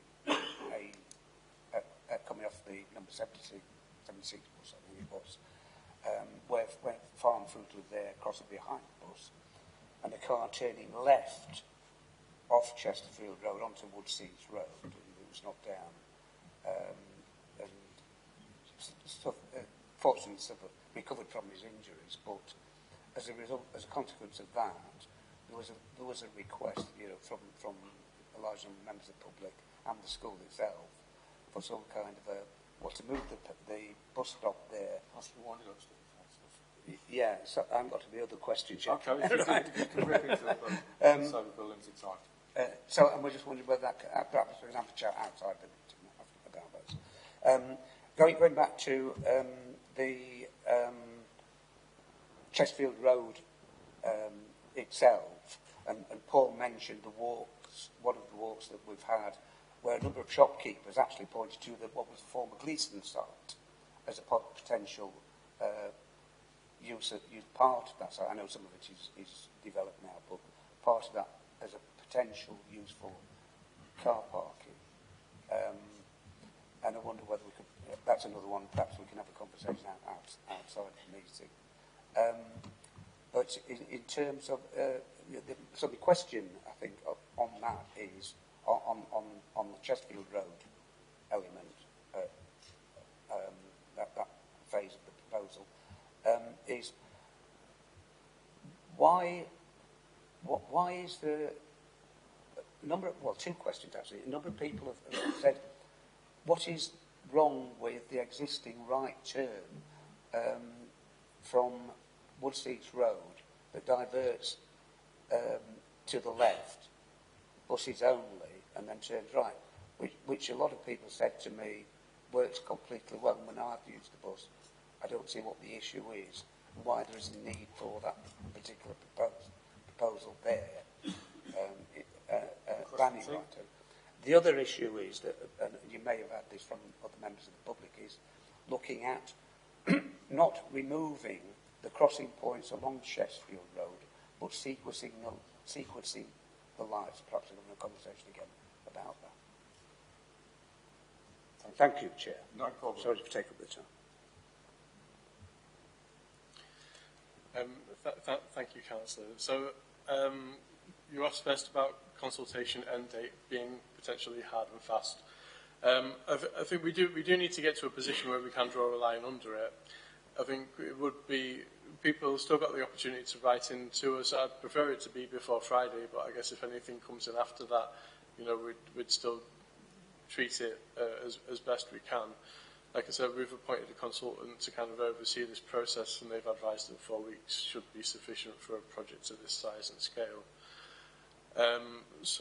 H: number 76 bus, I think it was, where farm fruit was there crossing behind the bus, and a car turning left off Chesterfield Road onto Woodseats Road, and it was knocked down. And fortunately, recovered from his injuries, but as a consequence of that, there was a request, from a large number of members of the public and the school itself for some kind of to move the bus stop there. Yeah, so I haven't got to the other questions yet.
A: Okay, if you can rip into them, so we've got limited time.
H: So, and we're just wondering whether that perhaps we can have a chat outside the meeting about those. Going back to the Chesterfield Road itself, and Paul mentioned the walks, one of the walks that we've had, where a number of shopkeepers actually pointed to what was the former Gleeson site as a potential use part of that site. I know some of it is developed now, but part of that as a potential use for car parking. And I wonder whether we could, that's another one, perhaps we can have a conversation outside the meeting. But in terms of, so the question, I think, on that is, on the Chesterfield Road element, that phase of the proposal, is why is there a number of, well, two questions actually. A number of people have said, what is wrong with the existing right turn from Woodseats Road that diverts to the left, buses only, and then turns right, which a lot of people said to me works completely well. And when I've used the bus, I don't see what the issue is, and why there is a need for that particular proposal there. Banning right turn. The other issue is that, and you may have had this from other members of the public, is looking at not removing the crossing points along Sheffield Road, but sequencing the lights. Perhaps we'll have a conversation again about that. Thank you, Chair.
A: No problem.
H: Sorry to take up the time.
J: Thank you, Councillor. So you asked first about consultation end date being potentially hard and fast. I think we do need to get to a position where we can draw a line under it. I think it would be, people still got the opportunity to write in to us. I'd prefer it to be before Friday, but I guess if anything comes in after that, we'd still treat it as best we can. Like I said, we've appointed a consultant to kind of oversee this process, and they've advised that 4 weeks should be sufficient for a project of this size and scale. There's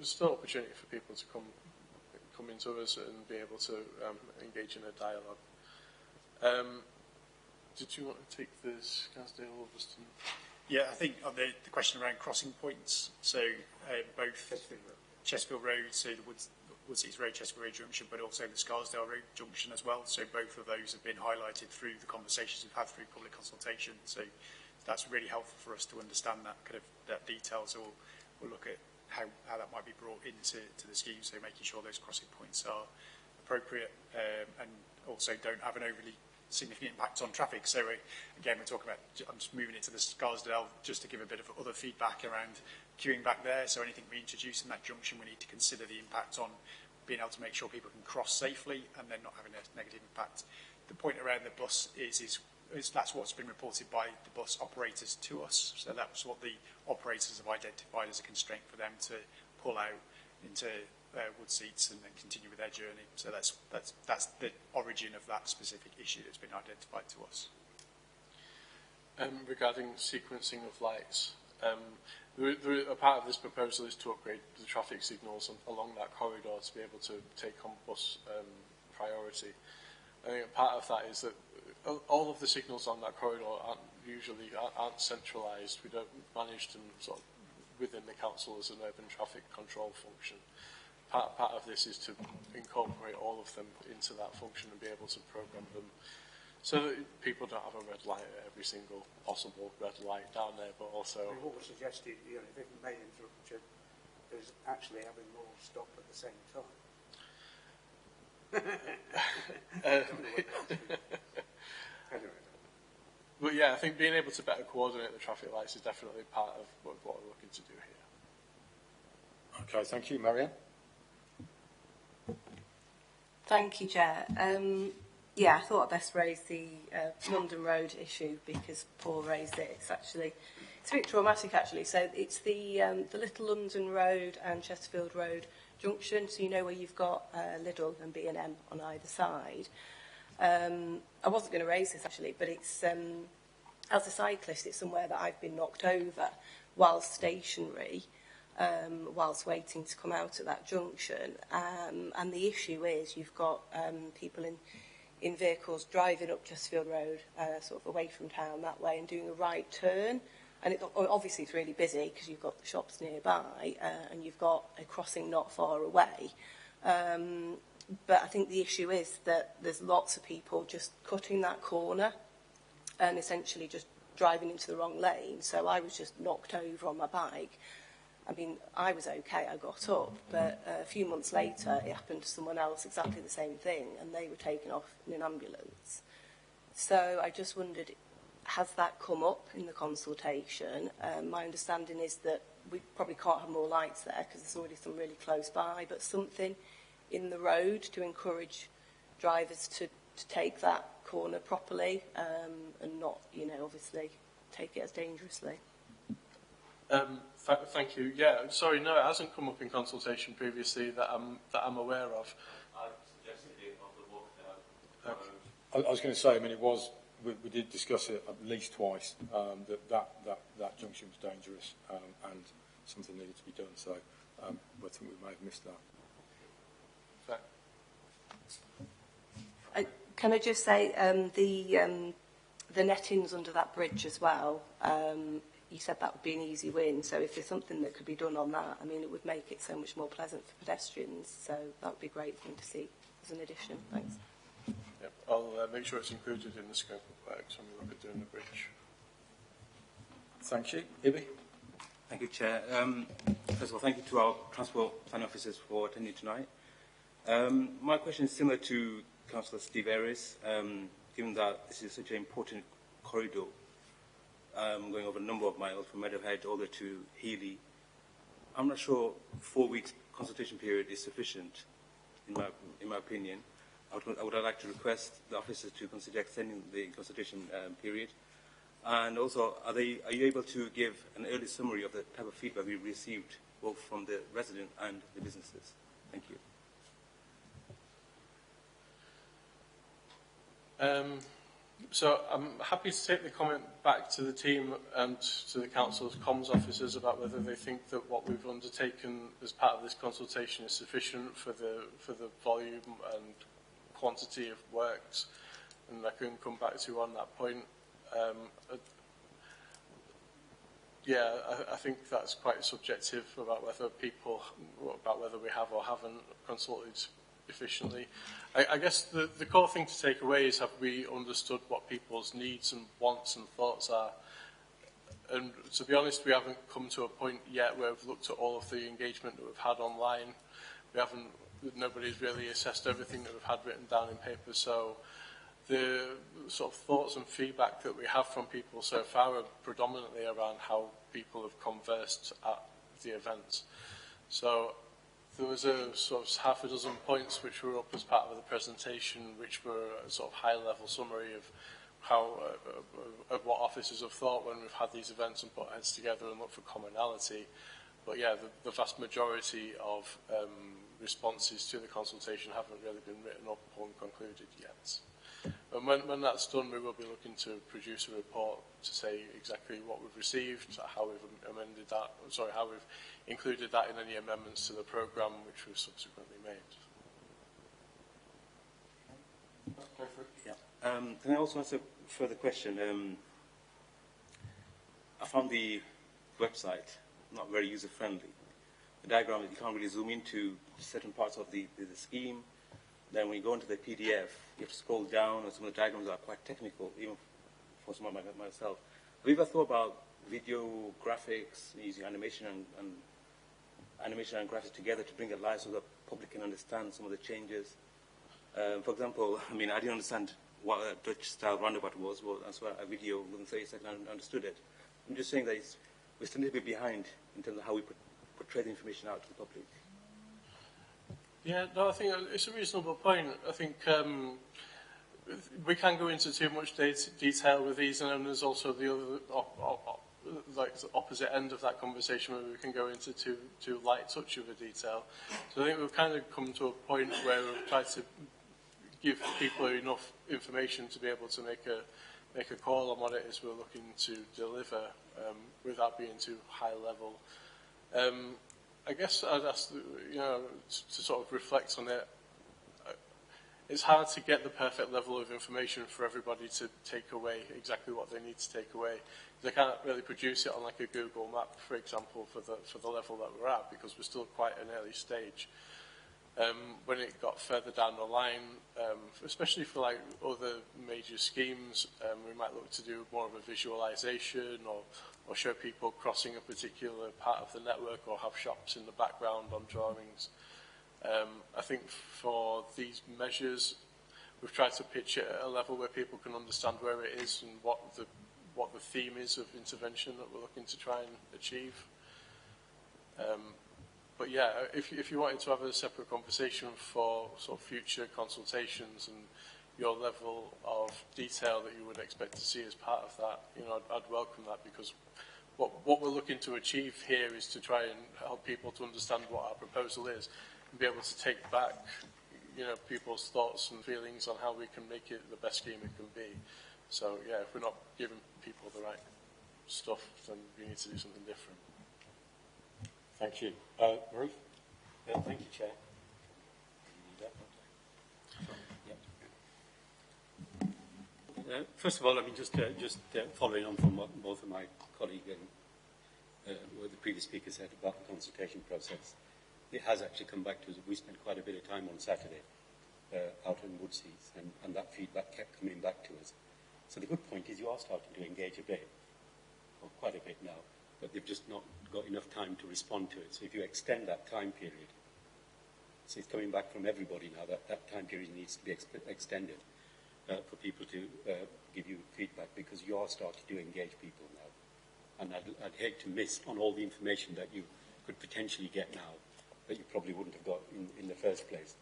J: still opportunity for people to come into us and be able to engage in a dialogue. Did you want to take the Scarsdale Ulverston?
K: Yeah, I think on the question around crossing points, so both Chesterfield Road, so the Woodseats Road, Chesterfield Road Junction, but also the Scarsdale Road Junction as well. So both of those have been highlighted through the conversations we've had through public consultation. So that's really helpful for us to understand that kind of that detail. So we'll look at how that might be brought into the scheme. So making sure those crossing points are appropriate and also don't have an overly significant impact on traffic. So again, we're talking about, I'm just moving it to the Scarsdale just to give a bit of other feedback around queuing back there. So anything we introduce in that junction, we need to consider the impact on being able to make sure people can cross safely and then not having a negative impact. The point around the bus is that's what's been reported by the bus operators to us. So that's what the operators have identified as a constraint for them to pull out into wood seats and then continue with their journey. So that's the origin of that specific issue that's been identified to us.
J: Regarding sequencing of lights, a part of this proposal is to upgrade the traffic signals along that corridor to be able to take on bus priority. I think part of that is that all of the signals on that corridor aren't centralised. We don't manage them sort of within the council as an urban traffic control function. Part of this is to incorporate all of them into that function and be able to program them so that people don't have a red light at every single possible red light down there, but also...
H: I mean, what was suggested, you know, if it may interrupt you, is actually having more stop at the same time.
J: But yeah, I think being able to better coordinate the traffic lights is definitely part of what we're looking to do here.
A: Okay, thank you. Marianne?
E: Thank you, Chair. Yeah, I thought I'd best raise the London Road issue because Paul raised it. It's a bit traumatic actually. So it's the Little London Road and Chesterfield Road junction. So you know where you've got Lidl and B&M on either side. I wasn't going to raise this actually, but it's as a cyclist, it's somewhere that I've been knocked over whilst stationary, whilst waiting to come out at that junction. And the issue is you've got people in vehicles driving up Chesterfield Road, sort of away from town that way, and doing a right turn. And obviously it's really busy because you've got the shops nearby and you've got a crossing not far away. But I think the issue is that there's lots of people just cutting that corner and essentially just driving into the wrong lane. So I was just knocked over on my bike. I mean, I was okay, I got up, but a few months later it happened to someone else, exactly the same thing, and they were taken off in an ambulance. So I just wondered, has that come up in the consultation? My understanding is that we probably can't have more lights there because there's already some really close by, but something in the road to encourage drivers to take that corner properly and not, you know, obviously take it as dangerously.
J: Thank you. Yeah, sorry, no, it hasn't come up in consultation previously that I'm aware of.
N: I suggested it on the walk down.
A: I was going to say, I mean, we did discuss it at least twice, that junction was dangerous and something needed to be done. So I think we may have missed that.
E: Can I just say the nettings under that bridge as well? You said that would be an easy win. So if there's something that could be done on that, I mean, it would make it so much more pleasant for pedestrians. So that would be a great thing to see as an addition. Thanks.
J: Yep, I'll make sure it's included in the scope of works when we look at doing the bridge.
A: Thank you. Ibby?
F: Thank you, Chair. First of all, thank you to our Transport Planning Officers for attending tonight. My question is similar to Councillor Steve Harris, given that this is such an important corridor, going over a number of miles from Meadowhead all the way to Healy. I'm not sure 4 weeks consultation period is sufficient, in my opinion. I would like to request the officers to consider extending the consultation period. And also, are you able to give an early summary of the type of feedback we received, both from the resident and the businesses? Thank you.
J: So I'm happy to take the comment back to the team and to the council's comms officers about whether they think that what we've undertaken as part of this consultation is sufficient for the volume and quantity of works, and I can come back to you on that point. Yeah, I think that's quite subjective about whether we have or haven't consulted efficiently. I guess the core thing to take away is, have we understood what people's needs and wants and thoughts are? And to be honest, we haven't come to a point yet where we've looked at all of the engagement that we've had online. Nobody's really assessed everything that we've had written down in paper. So the sort of thoughts and feedback that we have from people so far are predominantly around how people have conversed at the events. So there was a sort of half a dozen points which were up as part of the presentation, which were a sort of high-level summary of how of what officers have thought when we've had these events and put heads together and looked for commonality. But yeah, the vast majority of responses to the consultation haven't really been written up or concluded yet. And when that's done, we will be looking to produce a report to say exactly what we've received, how we've amended that, sorry, how we've included that in any amendments to the programme which we've subsequently made.
F: Yeah. Can I also ask a further question? I found the website not very user-friendly. The diagram, you can't really zoom into certain parts of the scheme. Then when you go into the PDF, you have to scroll down, and some of the diagrams are quite technical, even for someone like myself. Have you ever thought about video graphics, using animation and graphics together to bring it live so the public can understand some of the changes? For example, I mean, I didn't understand what a Dutch-style roundabout was. Well, that's why a video within 30 seconds I understood it. I'm just saying that we're still a little bit behind in terms of how we portray the information out to the public.
J: Yeah, no, I think it's a reasonable point. I think we can go into too much detail with these, and then there's also the other, like the opposite end of that conversation where we can go into too light touch of a detail. So I think we've kind of come to a point where we've tried to give people enough information to be able to make a call on what it is we're looking to deliver without being too high level. I guess I'd ask, to sort of reflect on it. It's hard to get the perfect level of information for everybody to take away exactly what they need to take away. They can't really produce it on like a Google map, for example, for the level that we're at, because we're still quite an early stage. When it got further down the line, especially for like other major schemes, we might look to do more of a visualization or show people crossing a particular part of the network or have shops in the background on drawings. I think for these measures, we've tried to pitch it at a level where people can understand where it is and what the theme is of intervention that we're looking to try and achieve. But yeah, if you wanted to have a separate conversation for sort of future consultations and your level of detail that you would expect to see as part of that, I'd welcome that, because what we're looking to achieve here is to try and help people to understand what our proposal is and be able to take back, people's thoughts and feelings on how we can make it the best scheme it can be. So yeah, if we're not giving people the right stuff, then we need to do something different.
A: Thank you. Ruth?
C: Yeah, thank you, Chair. First of all, I mean, just following on from what both of my colleague and what the previous speaker said about the consultation process, it has actually come back to us. We spent quite a bit of time on Saturday out in Woodseats, and that feedback kept coming back to us. So the good point is you are starting to engage a bit, or quite a bit now, but they've just not got enough time to respond to it. So if you extend that time period, so it's coming back from everybody now, that time period needs to be extended for people to give you feedback, because you are starting to engage people now. And I'd hate to miss on all the information that you could potentially get now that you probably wouldn't have got in the first place.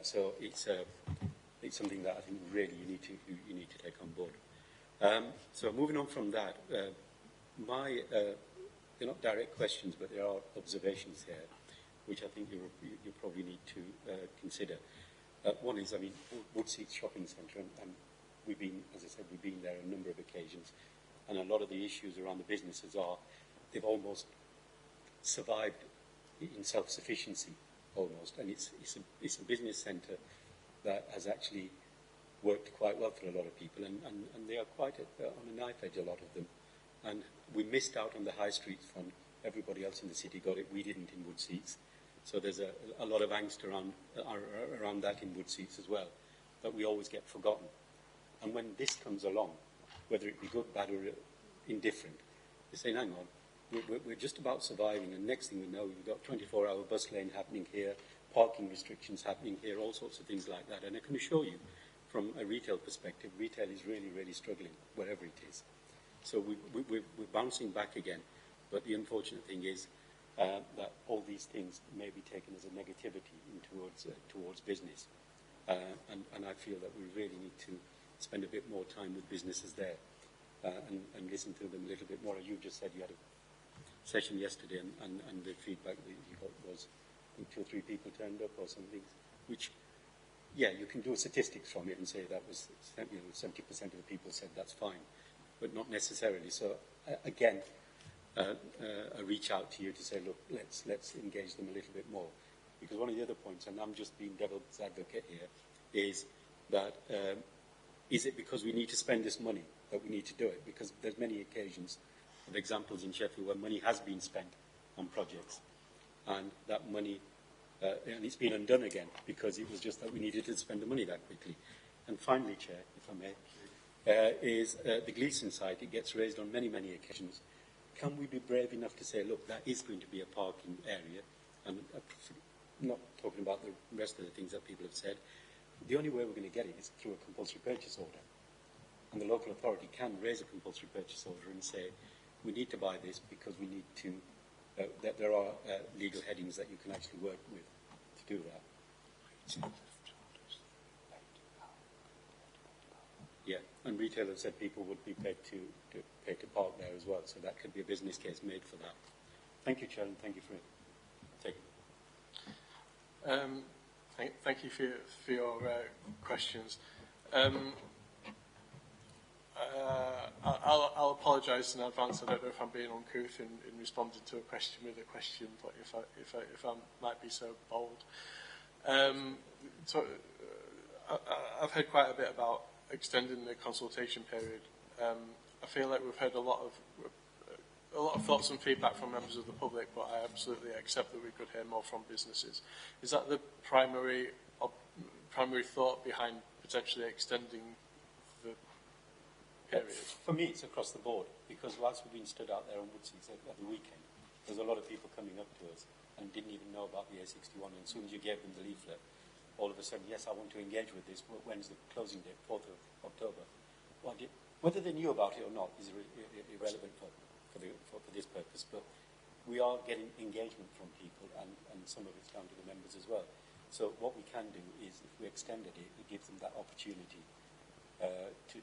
C: So it's something that I think really you need to take on board. So moving on from that, they're not direct questions, but there are observations here, which I think you probably need to consider. One is, I mean, Woodseats Shopping Centre, and we've been, as I said, we've been there on a number of occasions, and a lot of the issues around the businesses they've almost survived in self-sufficiency, almost, and it's a business centre that has actually worked quite well for a lot of people, and they are quite on a knife edge, a lot of them. And we missed out on the high street fund. Everybody else in the city got it. We didn't in Woodseats. So there's a lot of angst around that in Woodseats as well, that we always get forgotten. And when this comes along, whether it be good, bad, or indifferent, they say, hang on, we're just about surviving, and next thing we know, we've got 24-hour bus lane happening here, parking restrictions happening here, all sorts of things like that. And I can assure you, from a retail perspective, retail is really, really struggling, wherever it is. So we're bouncing back again. But the unfortunate thing is that all these things may be taken as a negativity towards business. And I feel that we really need to spend a bit more time with businesses there and listen to them a little bit more. As you just said, you had a session yesterday, and the feedback that you got was, I think, 2 or 3 people turned up or something, which, yeah, you can do statistics from it and say that was, 70% of the people said that's fine, but not necessarily. So, again, I reach out to you to say, look, let's engage them a little bit more. Because one of the other points, and I'm just being devil's advocate here, is that is it because we need to spend this money that we need to do it? Because there's many occasions of examples in Sheffield where money has been spent on projects, and that money, and it's been undone again because it was just that we needed to spend the money that quickly. And finally, Chair, if I may, is the Gleeson site. It gets raised on many, many occasions. Can we be brave enough to say, look, that is going to be a parking area, and not talking about the rest of the things that people have said. The only way we're going to get it is through a compulsory purchase order. And the local authority can raise a compulsory purchase order and say, we need to buy this because we need to, that there are legal headings that you can actually work with to do that. Yeah, and retailers said people would be paid to pay to park there as well, so that could be a business case made for that. Thank you, Chair, and thank you for taking it.
J: Thank you for your questions. I'll apologise in advance. I don't know if I'm being uncouth in responding to a question with a question, but if I might be so bold. So I've heard quite a bit about extending the consultation period. I feel like we've heard a lot of thoughts and feedback from members of the public, but I absolutely accept that we could hear more from businesses. Is that the primary thought behind potentially extending the period?
C: For me, it's across the board, because whilst we've been stood out there on Woodseats at the weekend, there's a lot of people coming up to us and didn't even know about the A61, and as soon as you gave them the leaflet, all of a sudden, yes, I want to engage with this. When's the closing date? 4th of October. Whether they knew about it or not is irrelevant for this purpose, but we are getting engagement from people, and some of it's down to the members as well. So what we can do is, if we extended it, it gives them that opportunity to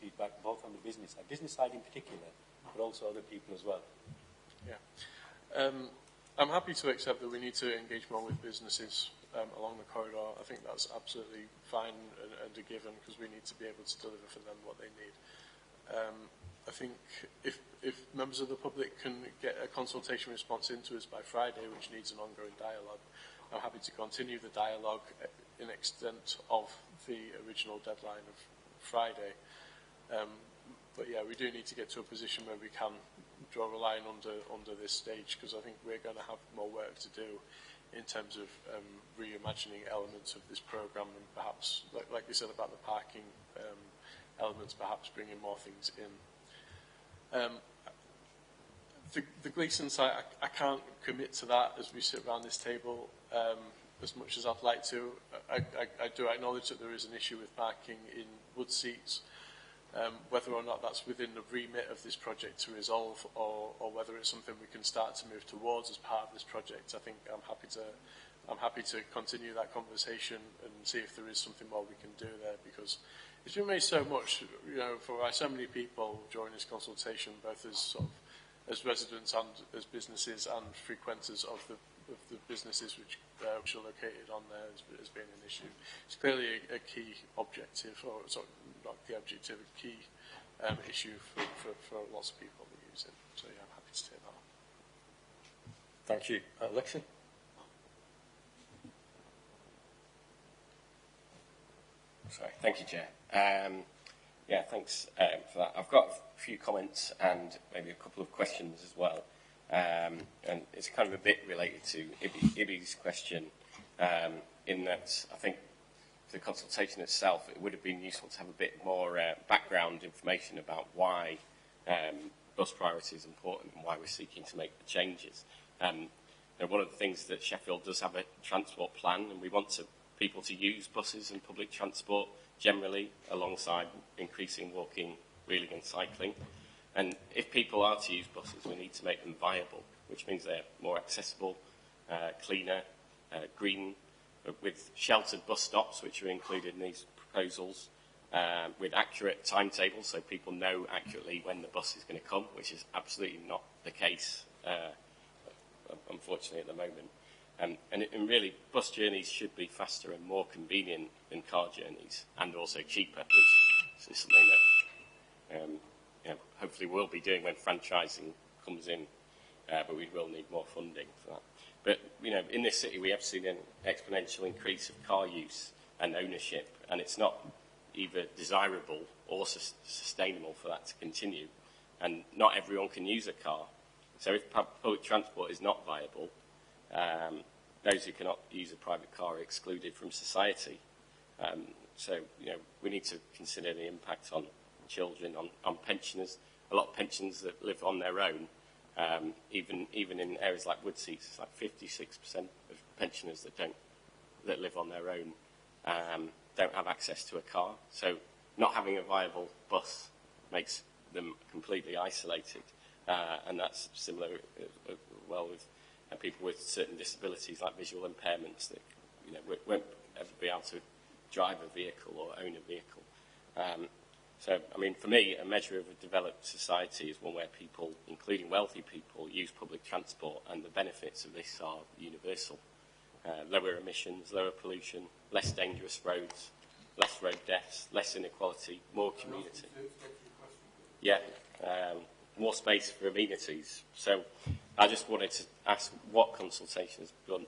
C: feedback, both on the business side in particular, but also other people as well.
J: Yeah. I'm happy to accept that we need to engage more with businesses along the corridor. I think that's absolutely fine and a given, because we need to be able to deliver for them what they need. I think if members of the public can get a consultation response into us by Friday, which needs an ongoing dialogue, I'm happy to continue the dialogue in extent of the original deadline of Friday. But yeah, we do need to get to a position where we can draw a line under this stage, because I think we're going to have more work to do in terms of reimagining elements of this programme, and perhaps, like you said about the parking elements, perhaps bringing more things in. The Gleeson site, I can't commit to that as we sit around this table as much as I'd like to. I do acknowledge that there is an issue with parking in Woodseats. Whether or not that's within the remit of this project to resolve, or whether it's something we can start to move towards as part of this project, I think I'm happy to continue that conversation and see if there is something more we can do there, because it's been made so much, for so many people during this consultation, both as as residents and as businesses and frequenters of the businesses which are located on there has been an issue. It's clearly a key objective, or not the objective, a key issue for lots of people that use it. So yeah, I'm happy to take that on.
A: Thank you. Lexi?
D: Sorry, thank you, Chair. Yeah, thanks for that. I've got a few comments and maybe a couple of questions as well. And it's kind of a bit related to Ibby's question, in that I think the consultation itself, it would have been useful to have a bit more background information about why bus priority is important and why we're seeking to make the changes. One of the things that Sheffield does have a transport plan, and we want to people to use buses and public transport generally, alongside increasing walking, wheeling and cycling. And if people are to use buses, we need to make them viable, which means they're more accessible, cleaner, green, with sheltered bus stops, which are included in these proposals, with accurate timetables, so people know accurately when the bus is going to come, which is absolutely not the case, unfortunately, at the moment. And really, bus journeys should be faster and more convenient than car journeys, and also cheaper, which is something that hopefully we'll be doing when franchising comes in, but we will need more funding for that. But, in this city we have seen an exponential increase of car use and ownership, and it's not either desirable or sustainable for that to continue. And not everyone can use a car. So if public transport is not viable, those who cannot use a private car are excluded from society. So, we need to consider the impact on children, on pensioners. A lot of pensioners that live on their own, even in areas like Woodseats, it's like 56% of pensioners that live on their own don't have access to a car. So not having a viable bus makes them completely isolated. And that's similar well with people with certain disabilities like visual impairments that won't ever be able to drive a vehicle or own a vehicle. So, for me, a measure of a developed society is one where people, including wealthy people, use public transport, and the benefits of this are universal. Lower emissions, lower pollution, less dangerous roads, less road deaths, less inequality, more community. Yeah, more space for amenities. So I just wanted to ask what consultation has done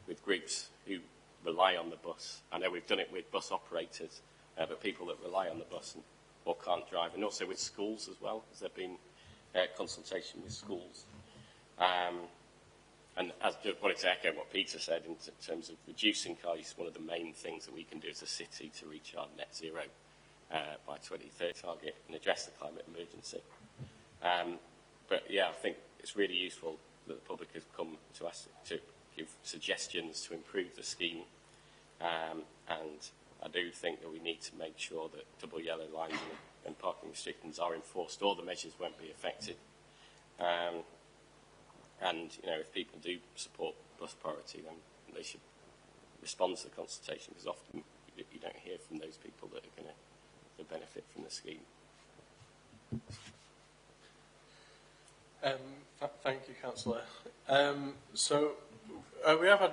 D: with groups who rely on the bus. I know we've done it with bus operators, but people that rely on the bus or can't drive, and also with schools as well. Has there been consultation with schools? And I just wanted to echo what Peter said in terms of reducing car use. One of the main things that we can do as a city to reach our net zero by 2030 target and address the climate emergency. But yeah, I think it's really useful that the public has come to us to give suggestions to improve the scheme. And I do think that we need to make sure that double yellow lines and parking restrictions are enforced, or the measures won't be effective. And, if people do support bus priority, then they should respond to the consultation, because often you don't hear from those people that are going to benefit from the scheme.
J: Thank you, Councillor. So we have had,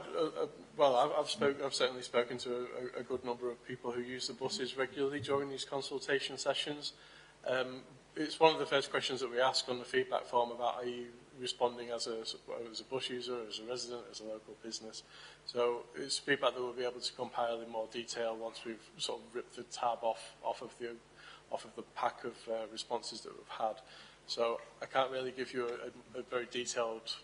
J: I've certainly spoken to a good number of people who use the buses regularly during these consultation sessions. It's one of the first questions that we ask on the feedback form about are you responding as a bus user, as a resident, as a local business. So it's feedback that we'll be able to compile in more detail once we've sort of ripped the tab off of the pack of responses that we've had. So I can't really give you a very detailed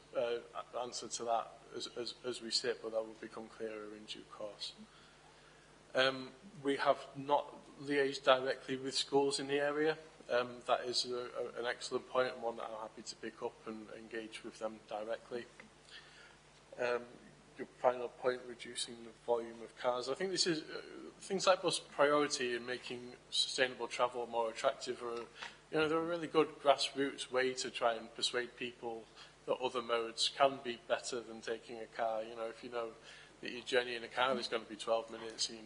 J: answer to that as we sit, but that will become clearer in due course. We have not liaised directly with schools in the area. That is an excellent point, and one that I'm happy to pick up and engage with them directly. Your final point, reducing the volume of cars. I think this is things like bus priority and making sustainable travel more attractive are, they're a really good grassroots way to try and persuade people that other modes can be better than taking a car. If you know that your journey in a car is going to be 12 minutes, and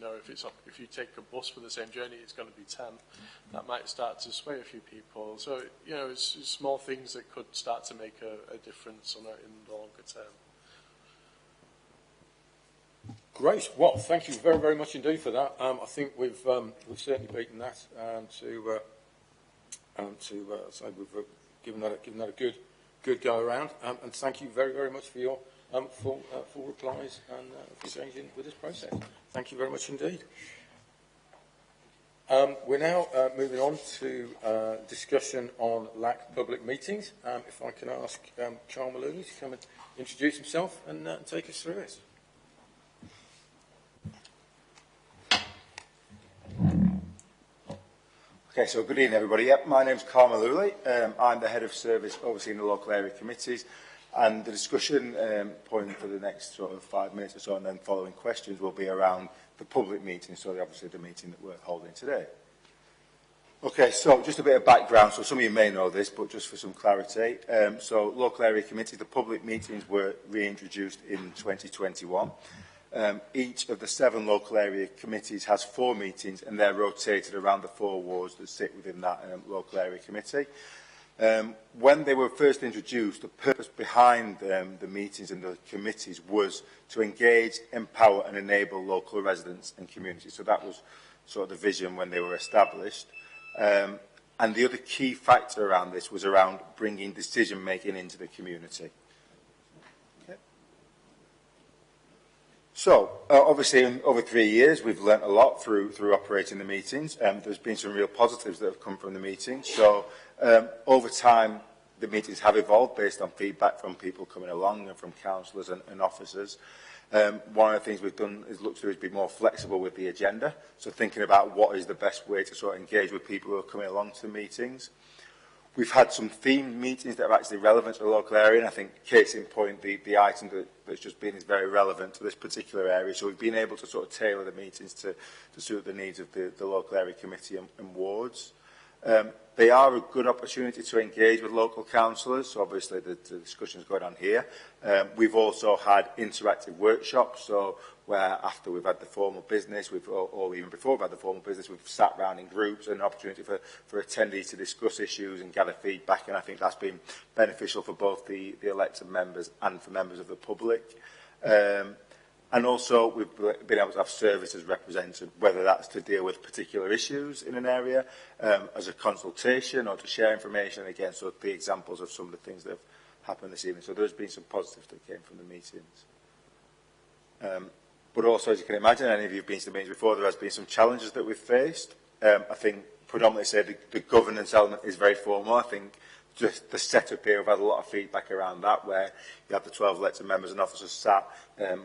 J: if you take a bus for the same journey, it's going to be 10. That might start to sway a few people. So, it's small things that could start to make a difference in the longer term.
A: Great. Well, thank you very, very much indeed for that. I think we've certainly beaten that, so we've given that a good go around. And thank you very, very much for your full replies and for engaging with this process. Thank you very much indeed. We're now moving on to discussion on LAC public meetings. If I can ask Charles Mullooly to come and introduce himself and take us through this.
O: Okay, so good evening, everybody. Yep, my name's Carl Mullooly. I'm the head of service overseeing the local area committees. And the discussion point for the next sort of 5 minutes or so, and then following questions, will be around the public meeting, so obviously the meeting that we're holding today. Okay, so just a bit of background. So some of you may know this, but just for some clarity. So local area committees, the public meetings were reintroduced in 2021. Each of the 7 local area committees has 4 meetings, and they're rotated around the 4 wards that sit within that local area committee. When they were first introduced, the purpose behind the meetings and the committees was to engage, empower and enable local residents and communities. So that was sort of the vision when they were established. And the other key factor around this was around bringing decision making into the community. Okay. So, obviously, in over 3 years, we've learnt a lot through operating the meetings. There's been some real positives that have come from the meetings. So, over time, the meetings have evolved based on feedback from people coming along and from councillors and officers. One of the things we've done is look to be more flexible with the agenda. So thinking about what is the best way to sort of engage with people who are coming along to the meetings. We've had some themed meetings that are actually relevant to the local area, and I think case in point, the item that's just been is very relevant to this particular area. So we've been able to sort of tailor the meetings to suit the needs of the local area committee and wards. They are a good opportunity to engage with local councillors, so obviously the discussion is going on here. We've also had interactive workshops, so where after we've had the formal business, or even before we've had the formal business, we've sat around in groups, and an opportunity for attendees to discuss issues and gather feedback, and I think that's been beneficial for both the elected members and for members of the public. And also, we've been able to have services represented, whether that's to deal with particular issues in an area, as a consultation, or to share information. Again, so the examples of some of the things that have happened this evening. So there's been some positives that came from the meetings. But also, as you can imagine, any of you have been to the meetings before, there has been some challenges that we've faced. I think predominantly say the governance element is very formal. I think just the setup here, we've had a lot of feedback around that, where you have the 12 elected members and officers sat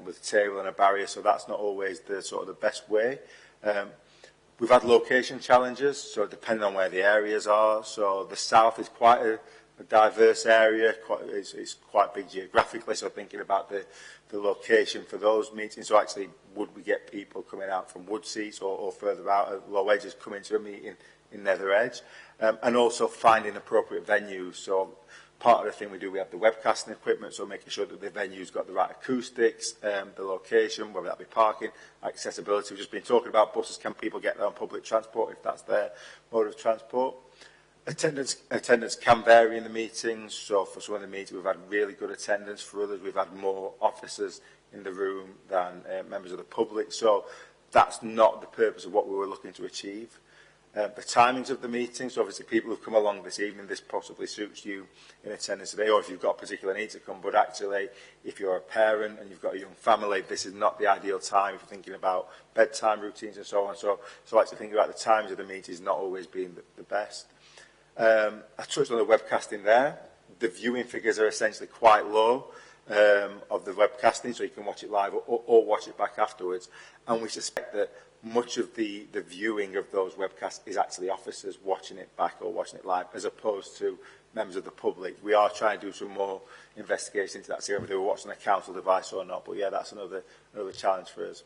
O: with a table and a barrier, so that's not always the sort of the best way. We've had location challenges, so depending on where the areas are. So the south is quite a diverse area, it's quite big geographically, so thinking about the location for those meetings. So actually, would we get people coming out from Wood Seats or further out at Low Edges coming to a meeting in Nether Edge? And also finding appropriate venues. So part of the thing we do, we have the webcasting equipment, so making sure that the venue's got the right acoustics, the location, whether that be parking, accessibility. We've just been talking about buses. Can people get there on public transport if that's their mode of transport? Attendance can vary in the meetings. So for some of the meetings, we've had really good attendance. For others, we've had more officers in the room than members of the public. So that's not the purpose of what we were looking to achieve. The timings of the meetings, obviously people who've come along this evening, this possibly suits you in attendance today, or if you've got a particular need to come, but actually if you're a parent and you've got a young family, this is not the ideal time if you're thinking about bedtime routines and so on. So actually thinking about the times of the meetings not always being the best. I touched on the webcasting there. The viewing figures are essentially quite low of the webcasting, so you can watch it live or watch it back afterwards. And we suspect that much of the viewing of those webcasts is actually officers watching it back or watching it live, as opposed to members of the public. We are trying to do some more investigation into that, see whether they were watching a council device or not. But yeah, that's another challenge for us.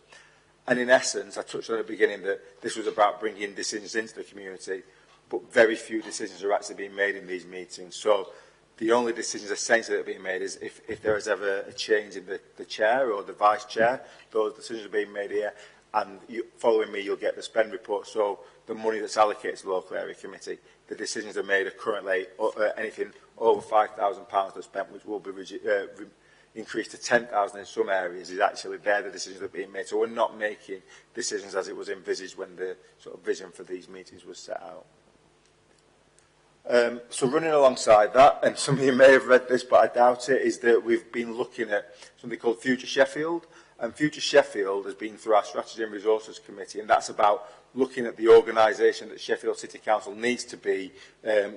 O: And in essence, I touched on at the beginning that this was about bringing decisions into the community, but very few decisions are actually being made in these meetings. So the only decisions essentially that are being made is if there is ever a change in the chair or the vice chair, those decisions are being made here. And following me, you'll get the spend report. So the money that's allocated to the local area committee, the decisions are made are currently anything over £5,000 that's spent, which will be increased to 10,000 in some areas, is actually there the decisions that are being made. So we're not making decisions as it was envisaged when the sort of vision for these meetings was set out. So running alongside that, and some of you may have read this, but I doubt it, is that we've been looking at something called Future Sheffield. And Future Sheffield has been through our Strategy and Resources Committee, and that's about looking at the organisation that Sheffield City Council needs to be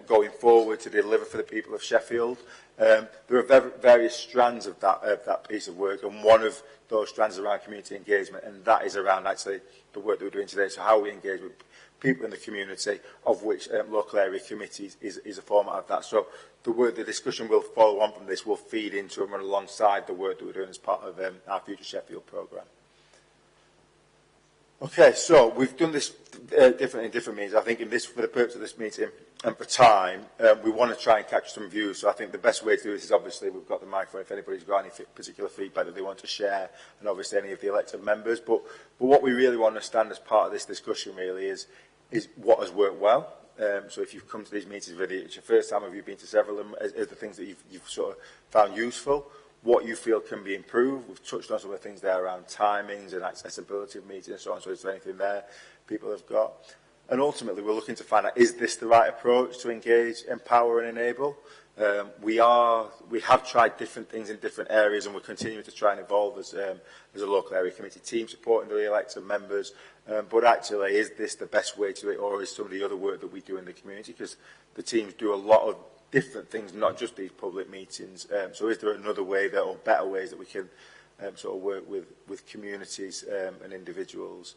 O: going forward to deliver for the people of Sheffield. There are various strands of that piece of work, and one of those strands is around community engagement, and that is around actually the work that we're doing today, so how we engage with people in the community, of which local area committees is a format of that. So the discussion will follow on from this will feed into and run alongside the work that we're doing as part of our Future Sheffield programme. Okay, so we've done this different meetings. I think in this, for the purpose of this meeting and for time, we want to try and capture some views. So I think the best way to do this is obviously we've got the microphone if anybody's got any particular feedback that they want to share, and obviously any of the elected members. But what we really want to understand as part of this discussion really is what has worked well. So if you've come to these meetings, whether it's your first time or you've been to several of them, is the things that you've sort of found useful, what you feel can be improved. We've touched on some of the things there around timings and accessibility of meetings and so on, so is there anything there people have got? And ultimately, we're looking to find out, is this the right approach to engage, empower and enable? We have tried different things in different areas, and we're continuing to try and evolve as a local area committee team supporting the elected members. But actually, is this the best way to do it, or is some of the other work that we do in the community? Because the teams do a lot of different things, not just these public meetings. So is there another way that, or better ways that we can sort of work with communities and individuals?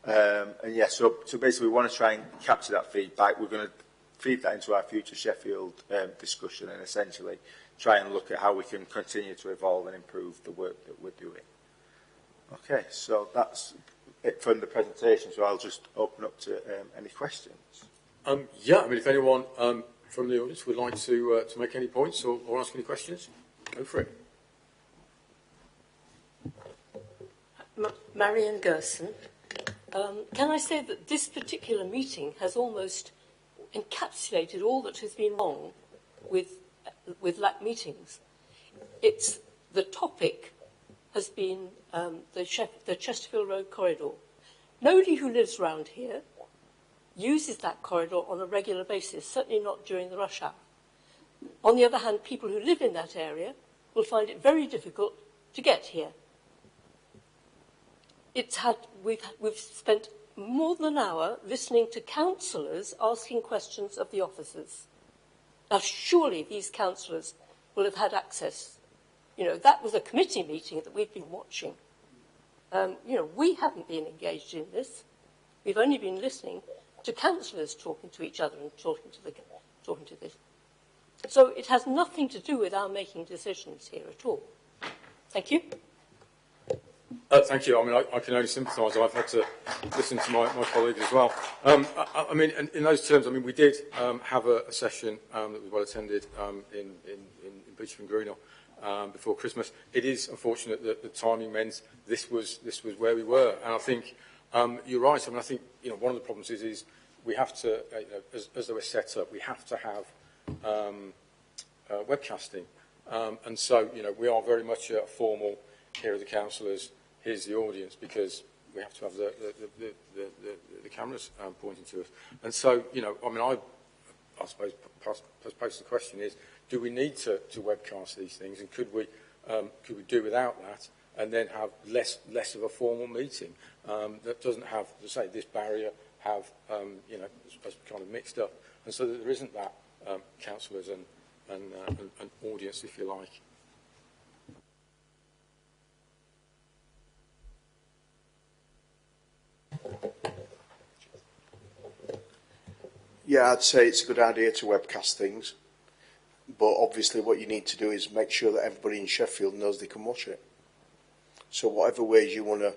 O: And yeah, so basically we want to try and capture that feedback. We're going to feed that into our Future Sheffield discussion and essentially try and look at how we can continue to evolve and improve the work that we're doing. Okay, so that's it from the presentation. So I'll just open up to any questions.
A: Yeah, I mean, if anyone from the audience would like to make any points or ask any questions, go for it.
P: Marion Gerson. Can I say that this particular meeting has almost encapsulated all that has been wrong with LAC meetings? The topic has been the Chesterfield Road corridor. Nobody who lives around here uses that corridor on a regular basis, certainly not during the rush hour. On the other hand, people who live in that area will find it very difficult to get here. We've spent more than an hour listening to councillors asking questions of the officers. Now, surely these councillors will have had access. You know, that was a committee meeting that we've been watching. We haven't been engaged in this. We've only been listening to councillors talking to each other and talking to this. So it has nothing to do with our making decisions here at all. Thank you.
A: Thank you. I mean, I can only sympathise. I've had to listen to my colleagues as well. I mean, in those terms, I mean, we did have a session that was well attended in Petitions Greenhill before Christmas. It is unfortunate that the timing meant this was where we were, and I think you're right. I mean, I think one of the problems is we have to, as they were set up, we have to have webcasting, and so we are very much a formal. Here are the councillors. Here's the audience, because we have to have the cameras pointing to us. And so, I mean, I suppose the question is, do we need to webcast these things, and could we do without that, and then have less of a formal meeting that doesn't have, to say, this barrier, have as kind of mixed up, and so that there isn't that councillors and audience, if you like.
Q: Yeah, I'd say it's a good idea to webcast things, but obviously what you need to do is make sure that everybody in Sheffield knows they can watch it. So whatever ways you want to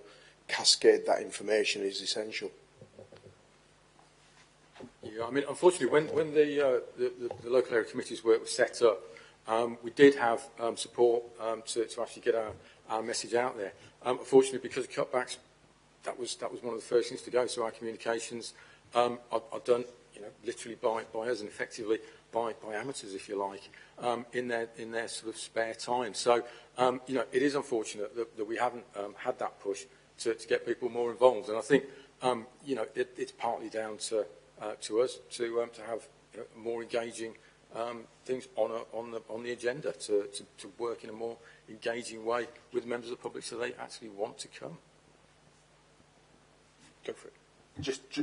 Q: cascade that information is essential.
A: Yeah, I mean, unfortunately, when the local area committees were set up, we did have support to actually get our message out there. Unfortunately, because of cutbacks, that was one of the first things to go. So our communications are done, literally by us and effectively by amateurs, if you like, in their sort of spare time. So it is unfortunate that we haven't had that push to get people more involved. And I think it's partly down to us to have more engaging things on the agenda, to work in a more engaging way with members of the public, so they actually want to come. Go for it.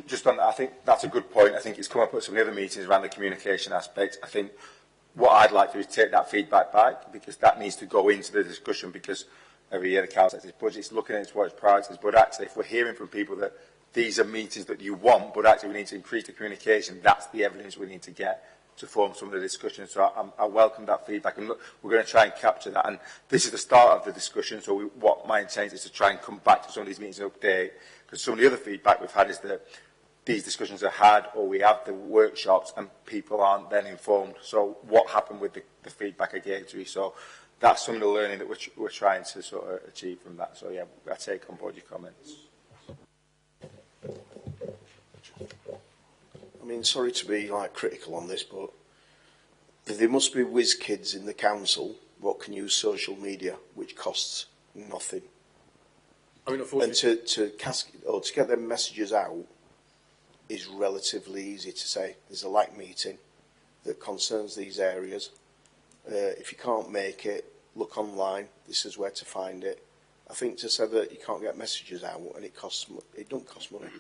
O: Just on that, I think that's a good point. I think it's come up at some of the other meetings around the communication aspect. I think what I'd like to do is take that feedback back, because that needs to go into the discussion, because every year the council sets its budgets, looking at what its priorities, but actually if we're hearing from people that these are meetings that you want, but actually we need to increase the communication, that's the evidence we need to get to form some of the discussions. So I welcome that feedback, and look, we're going to try and capture that. And this is the start of the discussion, so what my intent is to try and come back to some of these meetings and update, because some of the other feedback we've had is that these discussions are had, or we have the workshops and people aren't then informed. So what happened with the feedback I gave to you? So that's some of the learning that we're trying to sort of achieve from that. So yeah, I take on board your comments.
Q: I mean, sorry to be like critical on this, but there must be whiz kids in the council what can use social media, which costs nothing.
A: I mean,
Q: and to get their messages out is relatively easy to say. There's a LAC meeting that concerns these areas. If you can't make it, look online. This is where to find it. I think to say that you can't get messages out and it don't cost money.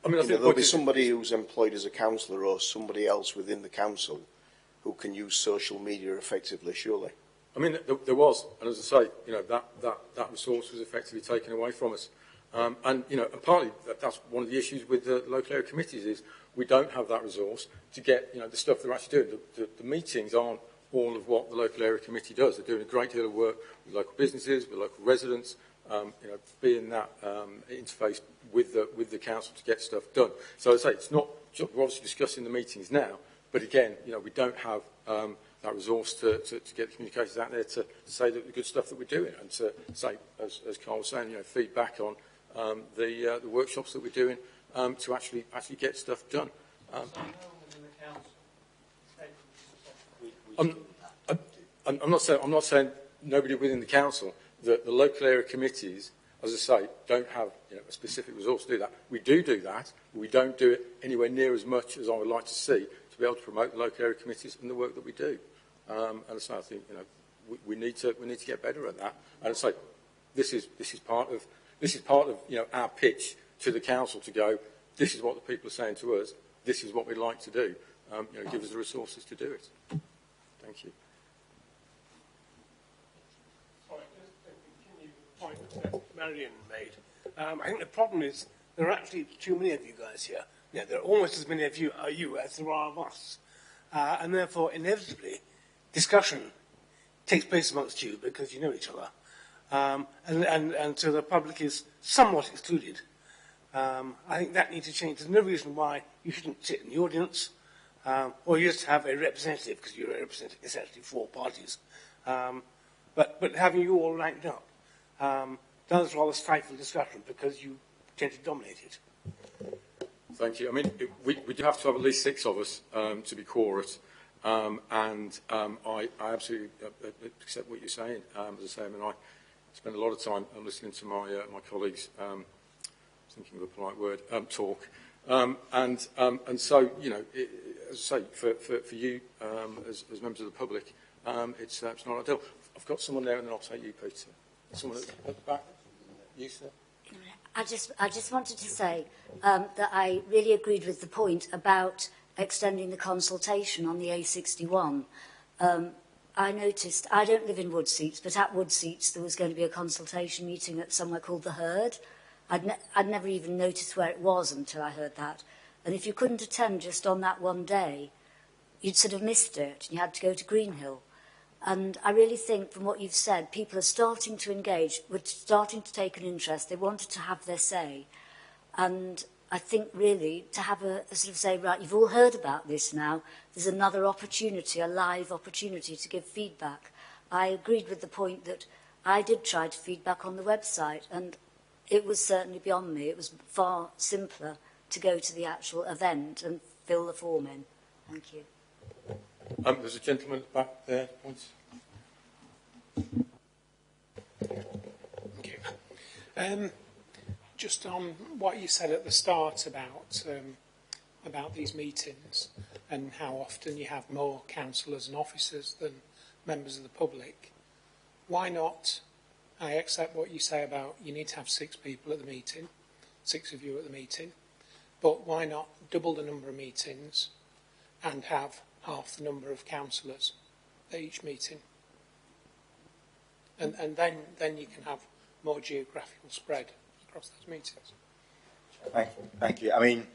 A: I mean, I think
Q: there'll be somebody who's employed as a councillor or somebody else within the council who can use social media effectively, surely.
A: I mean, there was, and as I say, you know, that resource was effectively taken away from us. And, you know, and partly that's one of the issues with the local area committees is we don't have that resource to get, you know, the stuff they're actually doing. The meetings aren't all of what the local area committee does. They're doing a great deal of work with local businesses, with local residents, you know, being that interface with the council to get stuff done. So as I say, it's not, we're obviously discussing the meetings now, but again, you know, we don't have that resource to get the communications out there to say the good stuff that we're doing, and to say, as Carl was saying, you know, feedback on the workshops that we're doing to actually get stuff done. I'm not saying nobody within the council. The local area committees, as I say, don't have, you know, a specific resource to do that. We do that, but we don't do it anywhere near as much as I would like to see to be able to promote the local area committees and the work that we do. And so I think, you know, we need to get better at that. And I say, this is part of you know, our pitch to the council to go, this is what the people are saying to us, this is what we'd like to do. You know, give us the resources to do it. Thank you.
R: Sorry, just to continue the point that Marion made. I think the problem is there are actually too many of you guys here. Yeah, there are almost as many of you as there are of us. And therefore, inevitably, discussion takes place amongst you because you know each other. And so the public is somewhat excluded. I think that needs to change. There's no reason why you shouldn't sit in the audience, or you just have a representative, because you're representing essentially four parties. But having you all ranked up does rather stifle discussion because you tend to dominate it.
A: Thank you. I mean, we do have to have at least 6 of us to be quorate, and I absolutely accept what you're saying. As I say, I mean, I spend a lot of time listening to my colleagues, thinking of a polite word, talk, and so, you know, as I say, for you as members of the public, it's not ideal. I've got someone there, and then I'll take you, Peter. Someone at the back. You, sir.
S: I just wanted to say that I really agreed with the point about extending the consultation on the A61. I noticed, I don't live in Woodseats, but at Woodseats there was going to be a consultation meeting at somewhere called The Herd. I'd never even noticed where it was until I heard that. And if you couldn't attend just on that one day, you'd sort of missed it, and you had to go to Greenhill. And I really think, from what you've said, people are starting to engage, we're starting to take an interest, they wanted to have their say. And I think, really, to have a sort of say, right, you've all heard about this now, there's another opportunity, a live opportunity to give feedback. I agreed with the point that I did try to feedback on the website, and it was certainly beyond me. It was far simpler to go to the actual event and fill the form in. Thank you.
A: There's a gentleman at the back there. Points.
T: Thank you. Just on what you said at the start about these meetings and how often you have more councillors and officers than members of the public, why not? I accept what you say about you need to have 6 people at the meeting, 6 of you at the meeting, but why not double the number of meetings and have half the number of councillors at each meeting? And then you can have more geographical spread across those meetings.
O: Thank you. I mean,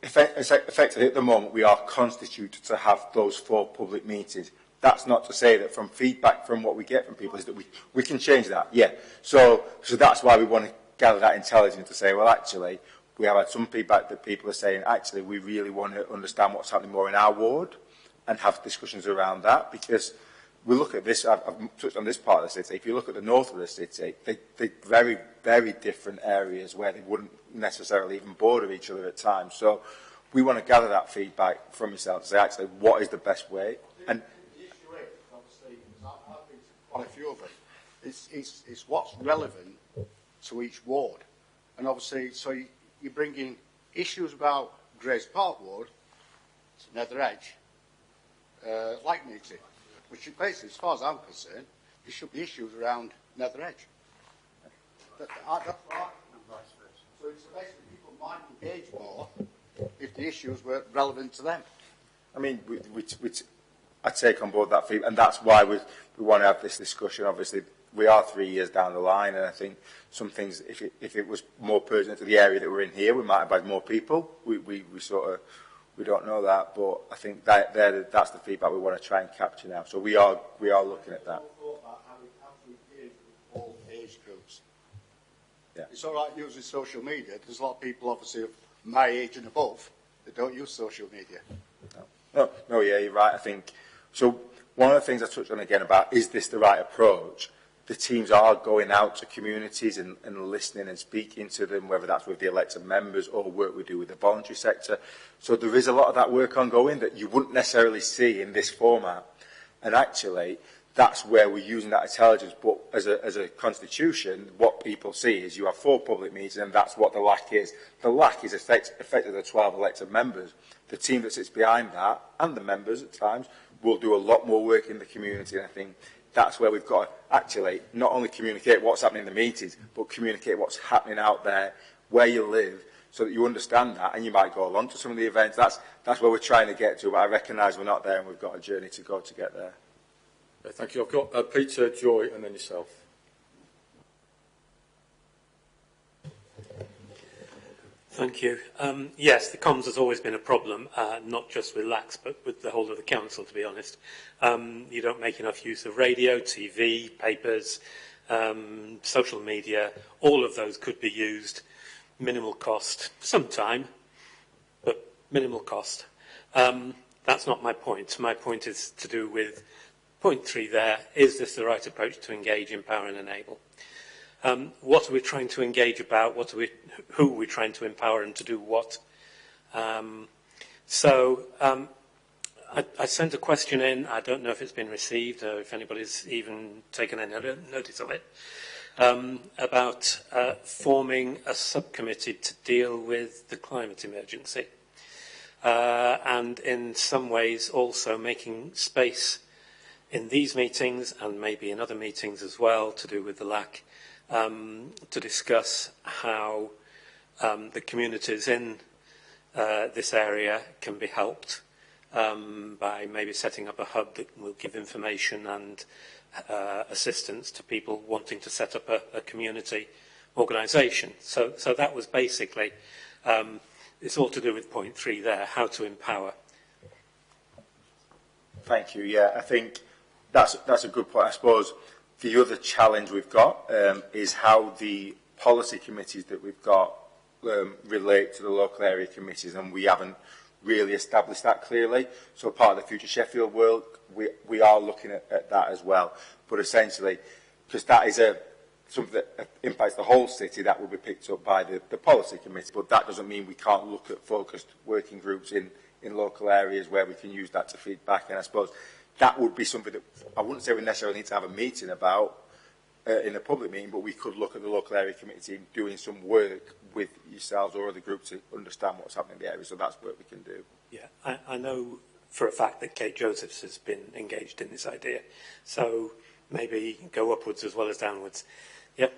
O: effectively at the moment we are constituted to have those 4 public meetings. That's not to say that from feedback from what we get from people is that we can change that, yeah. So that's why we want to gather that intelligence to say, well, actually, we have had some feedback that people are saying, actually, we really want to understand what's happening more in our ward and have discussions around that, because we look at this, I've touched on this part of the city, if you look at the north of the city, they're very, very different areas where they wouldn't necessarily even border each other at times. So we want to gather that feedback from yourself to say, actually, what is the best way? And
U: the issue is, obviously, I've been to quite a few of them, it's what's relevant to each ward. And obviously, so you bring in issues about Grace Park Ward, to Nether Edge, like meeting, which basically, as far as I'm concerned, there should be issues around Nether Edge. That's what I so it's basically people might engage more if the issues were relevant to them.
O: I mean, I take on board that feedback, and that's why we want to have this discussion. Obviously, we are 3 years down the line, and I think some things, if it was more pertinent to the area that we're in here, we might have had more people. We don't know that, but I think that's the feedback we want to try and capture now. So we are looking at that.
U: All age groups.
O: Yeah.
U: It's all right using social media. There's a lot of people, obviously, of my age and above that don't use social media.
O: No, yeah, you're right. I think so. One of the things I touched on again about is this the right approach? The teams are going out to communities and listening and speaking to them, whether that's with the elected members or work we do with the voluntary sector. So there is a lot of that work ongoing that you wouldn't necessarily see in this format. And actually, that's where we're using that intelligence. But as a constitution, what people see is you have 4 public meetings, and that's what the LAC is. The LAC is effectively the 12 elected members. The team that sits behind that, and the members at times, will do a lot more work in the community. And I think that's where we've got to actually not only communicate what's happening in the meetings, but communicate what's happening out there, where you live, so that you understand that, and you might go along to some of the events. That's where we're trying to get to, but I recognise we're not there, and we've got a journey to go to get there.
A: Okay, thank you. I've got Peter, Joy, and then yourself.
M: Thank you. Yes, the comms has always been a problem, not just with LACS, but with the whole of the council, to be honest. You don't make enough use of radio, TV, papers, social media. All of those could be used. Minimal cost, some time, but minimal cost. That's not my point. My point is to do with point 3 there. Is this the right approach to engage, empower and enable? What are we trying to engage about? Who are we trying to empower and to do what? I sent a question in. I don't know if it's been received or if anybody's even taken any notice of it, about forming a subcommittee to deal with the climate emergency. And in some ways also making space in these meetings and maybe in other meetings as well to do with the LAC, to discuss how the communities in this area can be helped by maybe setting up a hub that will give information and assistance to people wanting to set up a community organisation. So that was basically, it's all to do with point 3 there, how to empower.
O: Thank you. Yeah, I think that's a good point. I suppose the other challenge we've got is how the policy committees that we've got relate to the local area committees, and we haven't really established that clearly. So part of the Future Sheffield work, we are looking at that as well. But essentially, because that is something that impacts the whole city, that will be picked up by the policy committee. But that doesn't mean we can't look at focused working groups in local areas where we can use that to feed back. And I suppose that would be something that I wouldn't say we necessarily need to have a meeting about in a public meeting, but we could look at the local area committee doing some work with yourselves or other groups to understand what's happening in the area. So that's what we can do.
M: Yeah, I know for a fact that Kate Josephs has been engaged in this idea. So maybe go upwards as well as downwards. Yep.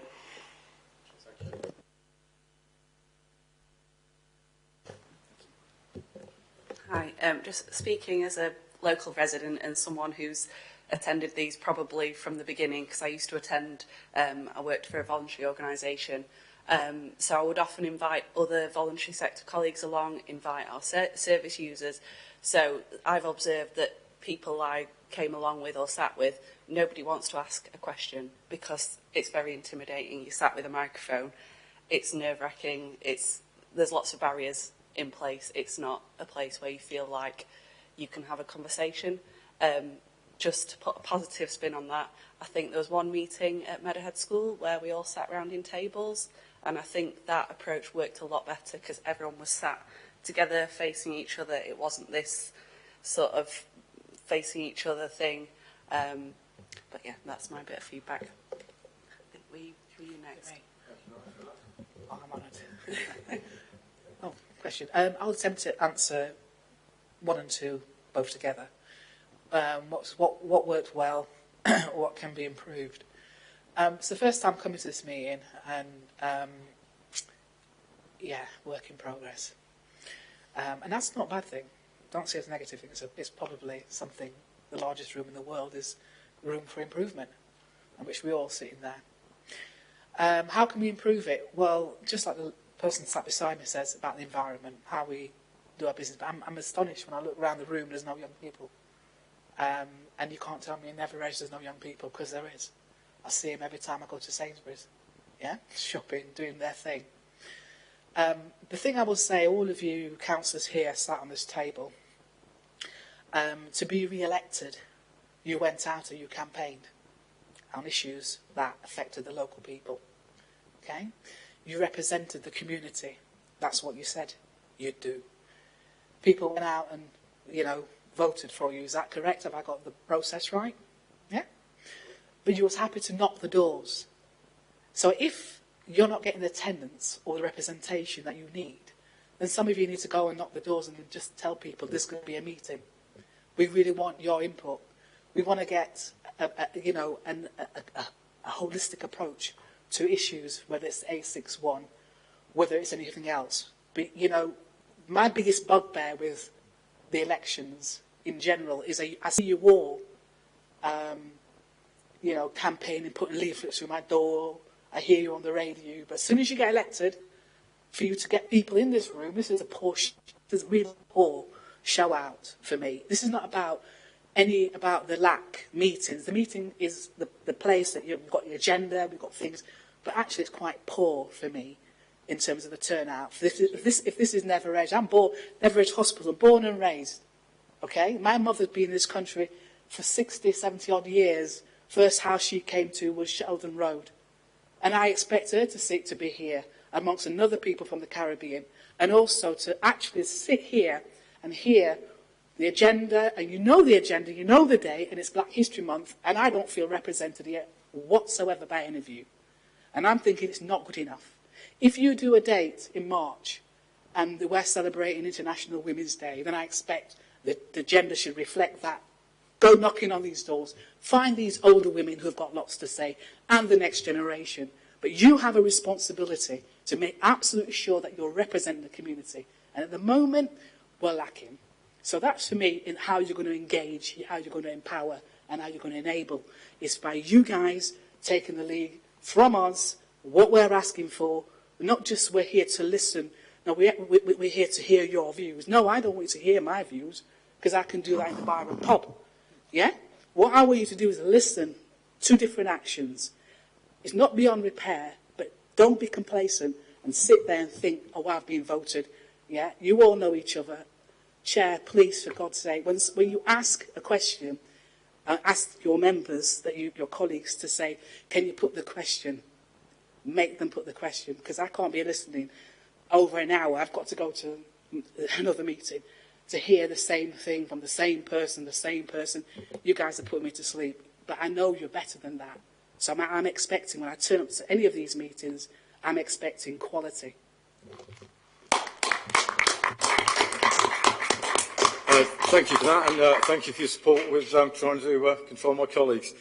V: Hi, just speaking as a local resident and someone who's attended these probably from the beginning, because I used to attend, I worked for a voluntary organisation, So I would often invite other voluntary sector colleagues along, invite our service users. So I've observed that people I came along with or sat with, nobody wants to ask a question because it's very intimidating. You sat with a microphone, it's nerve-wracking, there's lots of barriers in place. It's not a place where you feel like you can have a conversation. Just to put a positive spin on that, I think there was one meeting at Meadowhead School where we all sat round in tables, and I think that approach worked a lot better because everyone was sat together facing each other. It wasn't this sort of facing each other thing. But yeah, that's my bit of feedback. I think we you next.
B: Oh, I'm honoured. Oh, question. I'll attempt to answer 1 and 2 both together. What worked well, what can be improved. It's the first time coming to this meeting, and work in progress. And that's not a bad thing. Don't see it as a negative thing. It's probably something. The largest room in the world is room for improvement, and which we all sit in there. How can we improve it? Well, just like the person sat beside me says about the environment, how we do our business. But I'm astonished when I look around the room. There's no young people. And you can't tell me in Everage there's no young people, because there is. I see them every time I go to Sainsbury's, shopping, doing their thing. The thing I will say, all of you councillors here sat on this table, to be re-elected, you went out and you campaigned on issues that affected the local people. Okay? You represented the community. That's what you said you'd do. People went out and, voted for you. Is that correct? Have I got the process right? Yeah? But you was happy to knock the doors. So if you're not getting the attendance or the representation that you need, then some of you need to go and knock the doors and just tell people there's going to be a meeting. We really want your input. We want to get a holistic approach to issues, whether it's A61, whether it's anything else. But, my biggest bugbear with the elections in general is I see you all, campaigning, putting leaflets through my door. I hear you on the radio. But as soon as you get elected, for you to get people in this room, this is a really poor show out for me. This is not about the lack meetings. The meeting is the place that you've got your agenda, we've got things, but actually it's quite poor for me in terms of the turnout. If this is Neveridge, I'm born Neveridge Hospital, born and raised. Okay, my mother's been in this country for 60, 70 odd years. First house she came to was Sheldon Road, and I expect her to be here amongst another people from the Caribbean, and also to actually sit here and hear the agenda, and the agenda, the day, and it's Black History Month, and I don't feel represented here whatsoever by any of you. And I'm thinking it's not good enough. If you do a date in March and we're celebrating International Women's Day, then I expect that the agenda should reflect that. Go knocking on these doors. Find these older women who have got lots to say, and the next generation. But you have a responsibility to make absolutely sure that you're representing the community. And at the moment, we're lacking. So that's for me in how you're going to engage, how you're going to empower, and how you're going to enable, is by you guys taking the lead from us, what we're asking for. Not just we're here to listen. No, we're here to hear your views. No, I don't want you to hear my views, because I can do that in the bar and pub. Yeah? What I want you to do is listen. 2 different actions. It's not beyond repair, but don't be complacent and sit there and think, oh, I've been voted. Yeah? You all know each other. Chair, please, for God's sake, when you ask a question, ask your members, your colleagues, to say, can you put the question? Make them put the question, because I can't be listening over an hour. I've got to go to another meeting to hear the same thing from the same person. You guys are putting me to sleep, but I know you're better than that. So I'm expecting, when I turn up to any of these meetings, I'm expecting quality.
A: Thank you for that, and thank you for your support with trying to control my colleagues.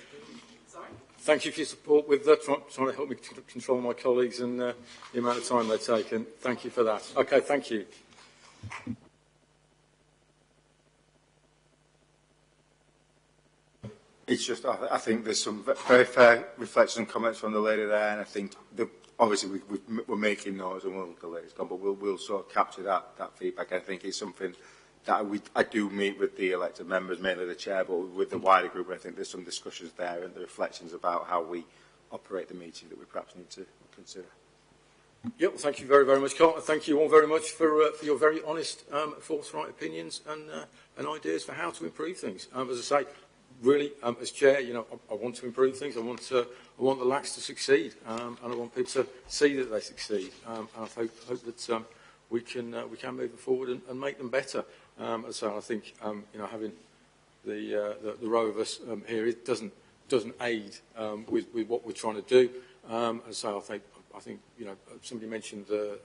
V: Sorry?
A: Thank you for your support with trying to help me control my colleagues and the amount of time they've taken. Thank you for that. Okay, thank you.
O: It's just, I think there's some very fair reflections and comments from the lady there, and I think obviously we're making noise, and the lady's gone, but we'll sort of capture that feedback. I think it's something that I do meet with the elected members, mainly the chair, but with the wider group. I think there's some discussions there and the reflections about how we operate the meeting that we perhaps need to consider.
A: Yep, well, thank you very, very much, Carl. Thank you all very much for your very honest, forthright opinions and ideas for how to improve things. As I say, really, as chair, I want to improve things. I want the LACs to succeed, and I want people to see that they succeed. And I hope that we can move them forward and make them better. As I say, I think having the row of us here, it doesn't aid with what we're trying to do. As I say, I think somebody mentioned the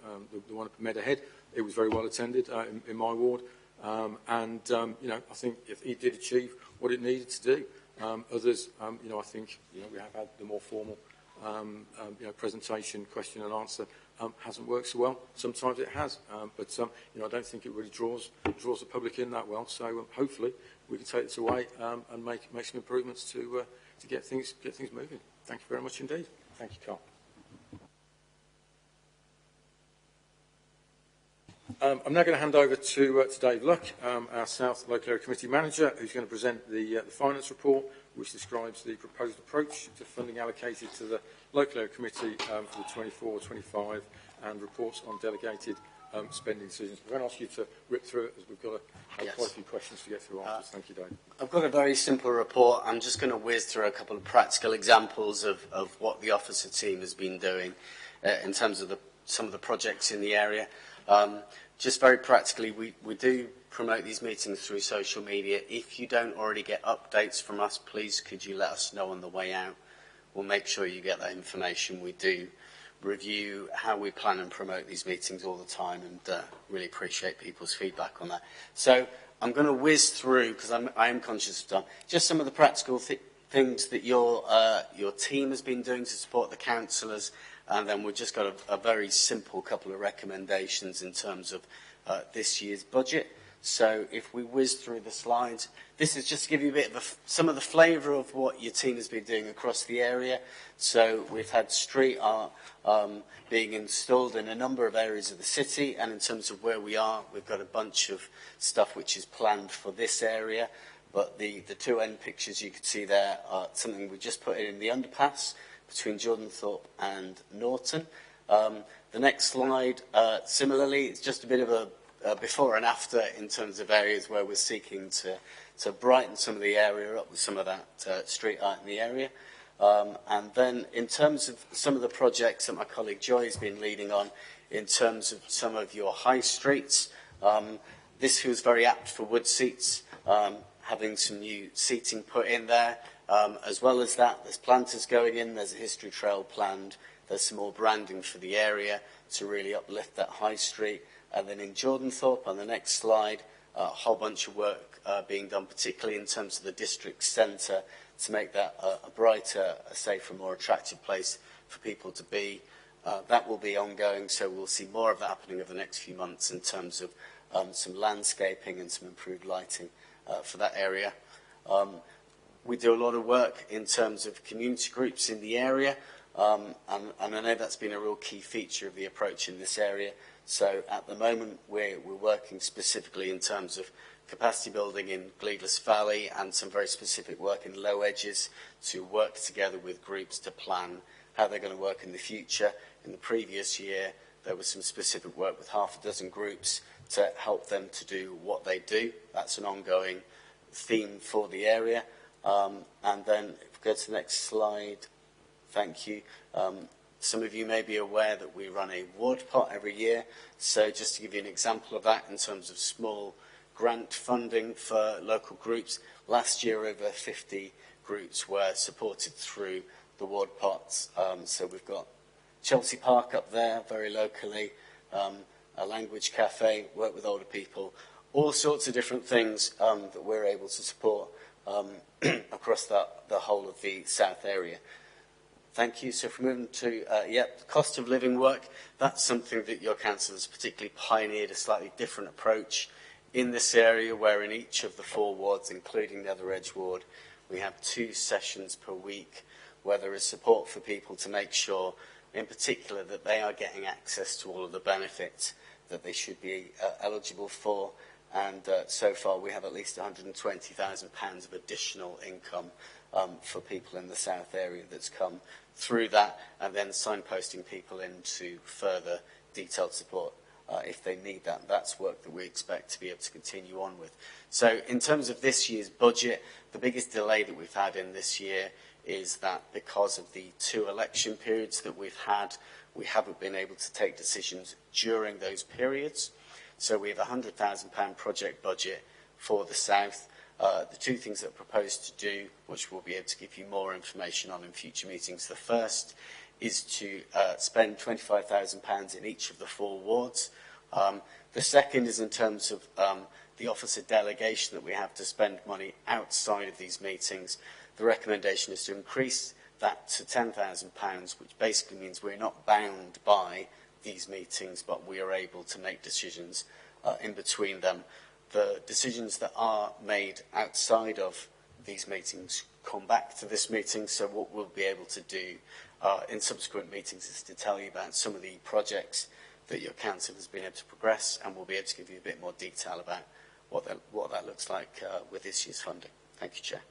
A: one at Meadowhead. It was very well attended in my ward, and I think he did achieve what it needed to do. Others, I think we have had the more formal presentation, question and answer hasn't worked so well. Sometimes it has, but I don't think it really draws the public in that well. So hopefully we can take this away and make some improvements to get things moving. Thank you very much indeed. Thank you, Carl. I'm now going to hand over to Dave Luck, our South Local Area Committee Manager, who's going to present the finance report, which describes the proposed approach to funding allocated to the Local Area Committee for the 24-25 and reports on delegated spending decisions. I'm going to ask you to rip through it, as we've got quite a few questions to get through afterwards. Thank you, Dave.
G: I've got a very simple report. I'm just going to whiz through a couple of practical examples of what the officer team has been doing in terms of some of the projects in the area. Just very practically, we do promote these meetings through social media. If you don't already get updates from us, please could you let us know on the way out. We'll make sure you get that information. We do review how we plan and promote these meetings all the time, and really appreciate people's feedback on that. So I'm going to whiz through, because I am conscious of time, just some of the practical things that your team has been doing to support the councillors. And then we've just got a very simple couple of recommendations in terms of this year's budget. So if we whiz through the slides, this is just to give you a bit of some of the flavour of what your team has been doing across the area. So we've had street art being installed in a number of areas of the city, and in terms of where we are, we've got a bunch of stuff which is planned for this area. But the two end pictures you can see there are something we just put in the underpass between Jordanthorpe and Norton. The next slide, similarly, it's just a bit of a before and after in terms of areas where we're seeking to brighten some of the area up with some of that street art in the area. And then in terms of some of the projects that my colleague Joy has been leading on, in terms of some of your high streets, this feels very apt for wood seats, having some new seating put in there. As well as that, there's planters going in, there's a history trail planned, there's some more branding for the area to really uplift that high street. And then in Jordanthorpe, on the next slide, a whole bunch of work being done, particularly in terms of the district centre, to make that a brighter, a safer, more attractive place for people to be. That will be ongoing, so we'll see more of that happening over the next few months in terms of some landscaping and some improved lighting for that area. We do a lot of work in terms of community groups in the area, and I know that's been a real key feature of the approach in this area. So at the moment, we're working specifically in terms of capacity building in Gleadless Valley and some very specific work in Low Edges to work together with groups to plan how they're going to work in the future. In the previous year, there was some specific work with half a dozen groups to help them to do what they do. That's an ongoing theme for the area. And then if we go to the next slide, thank you. Some of you may be aware that we run a ward pot every year. So just to give you an example of that in terms of small grant funding for local groups, last year over 50 groups were supported through the ward pots. So we've got Chelsea Park up there, very locally, a language cafe, work with older people, all sorts of different things that we're able to support across the whole of the south area. Thank you. So if we move to the cost of living work, that's something that your council has particularly pioneered, a slightly different approach in this area, where in each of the 4 wards, including Nether Edge ward, We have 2 sessions per week where there is support for people to make sure, in particular, that they are getting access to all of the benefits that they should be eligible for. And so far we have at least £120,000 of additional income for people in the south area that's come through that, and then signposting people into further detailed support if they need that. That's work that we expect to be able to continue on with. So in terms of this year's budget, the biggest delay that we've had in this year is that because of the 2 election periods that we've had, we haven't been able to take decisions during those periods. So we have a £100,000 project budget for the south. The 2 things that are proposed to do, which we'll be able to give you more information on in future meetings. The first is to spend £25,000 in each of the 4 wards. The second is in terms of the officer delegation that we have to spend money outside of these meetings. The recommendation is to increase that to £10,000, which basically means we're not bound by these meetings, but we are able to make decisions in between them. The decisions that are made outside of these meetings come back to this meeting, so what we'll be able to do in subsequent meetings is to tell you about some of the projects that your council has been able to progress, and we'll be able to give you a bit more detail about what that looks like with this year's funding. Thank you, Chair.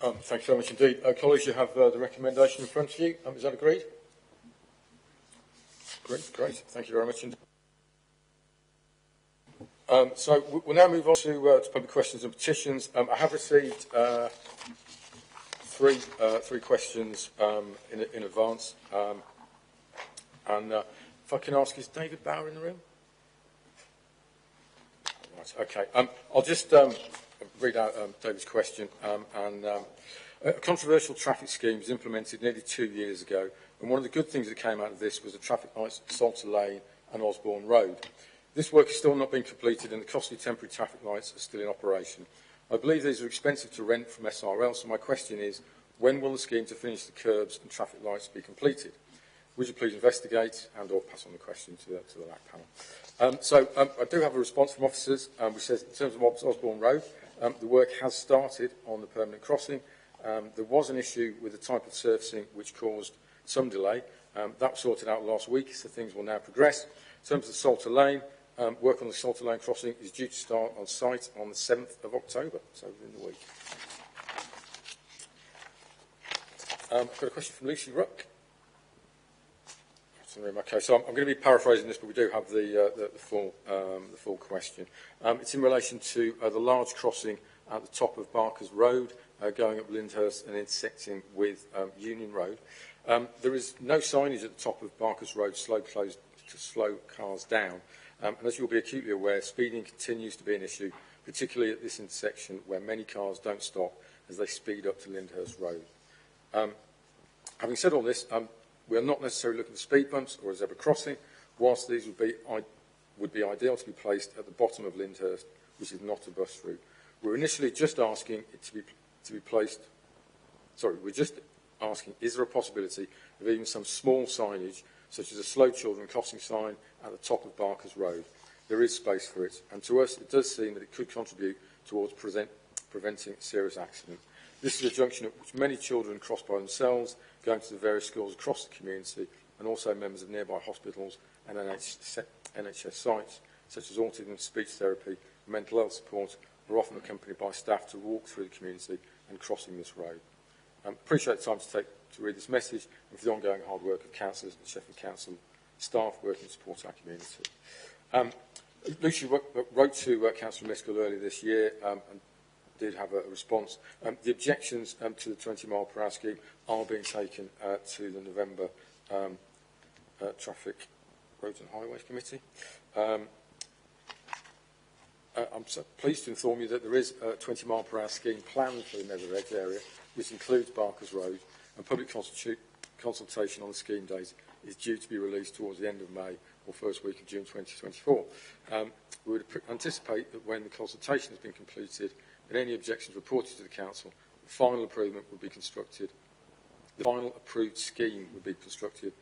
A: Thank you very much indeed. Colleagues, you have the recommendation in front of you. Is that agreed? Great. Thank you very much indeed. So we'll now move on to public questions and petitions. I have received three questions in advance. If I can ask, is David Bauer in the room? Right, okay. I'll just read out David's question. A controversial traffic scheme was implemented nearly 2 years ago, and one of the good things that came out of this was the traffic lights at Salter Lane and Osborne Road. This work has still not been completed, and the costly temporary traffic lights are still in operation. I believe these are expensive to rent from SRL, so my question is, when will the scheme to finish the curbs and traffic lights be completed? Would you please investigate and or pass on the question to the LAC panel? I do have a response from officers, which says, in terms of Osborne Road, the work has started on the permanent crossing. There was an issue with the type of surfacing which caused some delay. That was sorted out last week, so things will now progress. In terms of Salter Lane, work on the Salter Lane crossing is due to start on site on the 7th of October, so within the week. I've got a question from Lucy Ruck. Okay, so I'm going to be paraphrasing this, but we do have the full question. It's in relation to the large crossing at the top of Barker's Road, going up Lyndhurst and intersecting with Union Road. There is no signage at the top of Barker's Road, closed to slow cars down. And as you'll be acutely aware, speeding continues to be an issue, particularly at this intersection where many cars don't stop as they speed up to Lyndhurst Road. Having said all this, we are not necessarily looking for speed bumps or a zebra crossing, whilst these would be ideal to be placed at the bottom of Lyndhurst, which is not a bus route. We're initially just asking it to be placed. Sorry, we're just asking: is there a possibility of even some small signage, such as a slow children crossing sign at the top of Barker's Road? There is space for it, and to us, it does seem that it could contribute towards preventing serious accident. This is a junction at which many children cross by themselves, going to the various schools across the community, and also members of nearby hospitals and NHS sites, such as autism, speech therapy, and mental health support, are often accompanied by staff to walk through the community and crossing this road. Appreciate the time to take to read this message and for the ongoing hard work of councillors and Sheffield Council staff working to support our community. Lucy wrote to Councillor Miskell earlier this year and did have a response. The objections to the 20-mile-per-hour scheme are being taken to the November Traffic, Roads and Highways Committee. I'm so pleased to inform you that there is a 20-mile-per-hour scheme planned for the Nether Edge area, which includes Barker's Road, and public consultation on the scheme date is due to be released towards the end of May or first week of June 2024. We would anticipate that when the consultation has been completed and any objections reported to the Council, the final improvement would be constructed. The final approved scheme would be constructed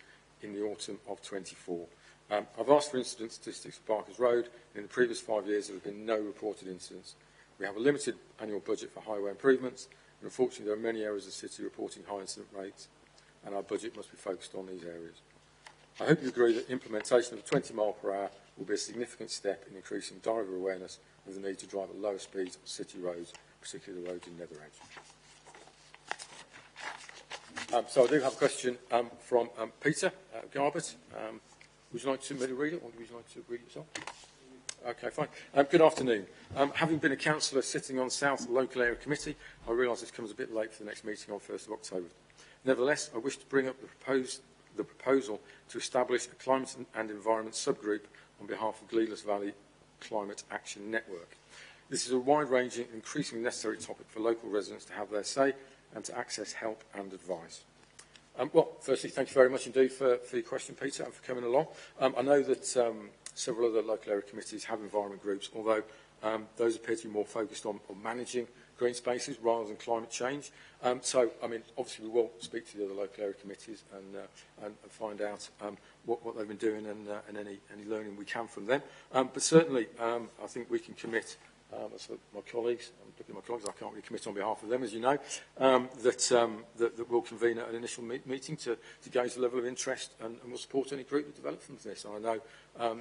A: in the autumn of 24. I've asked for incident statistics for Barker's Road. In the previous 5 years, there have been no reported incidents. We have a limited annual budget for highway improvements, and unfortunately there are many areas of the city reporting high incident rates, and our budget must be focused on these areas. I hope you agree that implementation of 20 mile per hour will be a significant step in increasing driver awareness of the need to drive at lower speeds on city roads, particularly the roads in Nether Edge. So I do have a question from Peter Garbett. Would you like to read it, or would you like to read it yourself? Okay, fine. Good afternoon. Having been a councillor sitting on South Local Area Committee, I realise this comes a bit late for the next meeting on 1st of October. Nevertheless, I wish to bring up the proposal to establish a climate and environment subgroup on behalf of Gleelas Valley Climate Action Network. This is a wide-ranging and increasingly necessary topic for local residents to have their say and to access help and advice. Well, firstly, thank you very much indeed for your question, Peter, and for coming along. I know that several other local area committees have environment groups, although those appear to be more focused on managing green spaces rather than climate change. So, I mean, obviously we will speak to the other local area committees and find out what they've been doing and any learning we can from them. But certainly, I think we can commit, as for my colleagues, I'm looking at my colleagues, I can't really commit on behalf of them, as you know, that we'll convene an initial meeting to gauge the level of interest, and we'll support any group that develops from this. And I know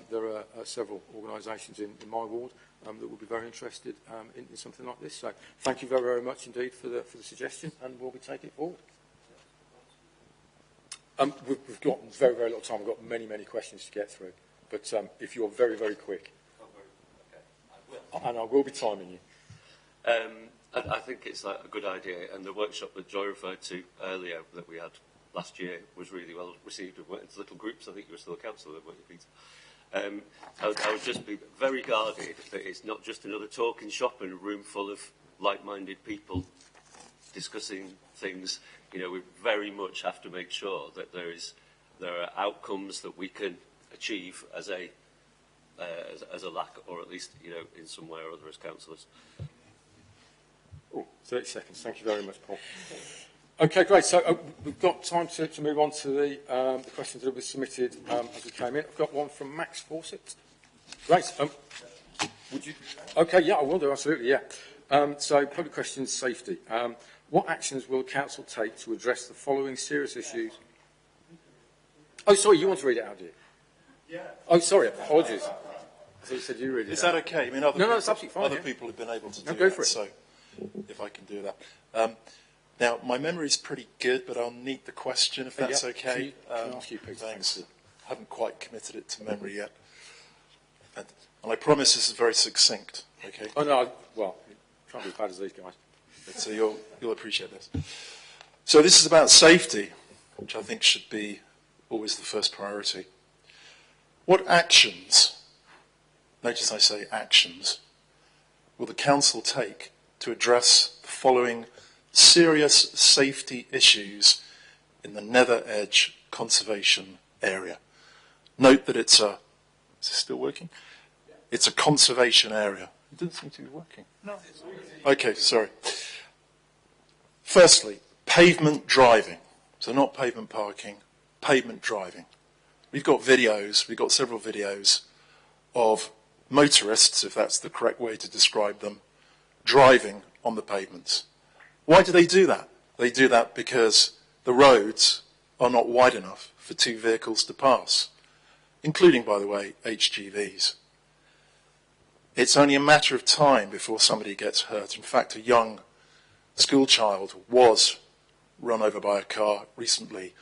A: there are several organisations in my ward that will be very interested in something like this. So thank you very, very much indeed for the suggestion, and we'll be taking it forward. We've got very, very little time. We've got many, many questions to get through. But if you're very, very quick, and I will be timing you.
N: I think it's a good idea, and the workshop that Joy referred to earlier that we had last year was really well received. We went into little groups. I think you were still a councillor, weren't you, Peter? I would just be very guarded that it's not just another talking shop in a room full of like-minded people discussing things. You know, we very much have to make sure that there are outcomes that we can achieve as a lack, or at least, you know, in some way or other as councillors.
A: Oh, 30 seconds. Thank you very much, Paul. Okay, great. So we've got time to move on to the questions that have been submitted as we came in. I've got one from Max Fawcett. Great. Would you? Okay, yeah, I will do. Absolutely, yeah. So public questions, safety. What actions will the council take to address the following serious issues? Oh, sorry, you want to read it out, do you?
I: Yeah.
A: Oh, sorry. Apologies. I thought you said you read it.
I: Is that okay? I mean,
A: it's absolutely fine.
I: Other people have been able to do
A: go
I: that,
A: for it.
I: so if I can do that. Now, my memory is pretty good, but I'll need the question if that's okay.
A: Can I ask you, Peter?
I: Thanks. I haven't quite committed it to memory yet. And I promise this is very succinct, okay?
A: Oh, no, well, it can't be as bad as these guys.
I: So you'll appreciate this. So this is about safety, which I think should be always the first priority. What actions, notice I say actions, will the council take to address the following serious safety issues in the Nether Edge Conservation Area? Note that it's a, is it still working? It's a conservation area. It didn't seem to be working.
A: No.
I: Okay, sorry. Firstly, pavement driving. So not pavement parking, pavement driving. We've got several videos of motorists, if that's the correct way to describe them, driving on the pavements. Why do they do that? They do that because the roads are not wide enough for two vehicles to pass, including, by the way, HGVs. It's only a matter of time before somebody gets hurt. In fact, a young school child was run over by a car recently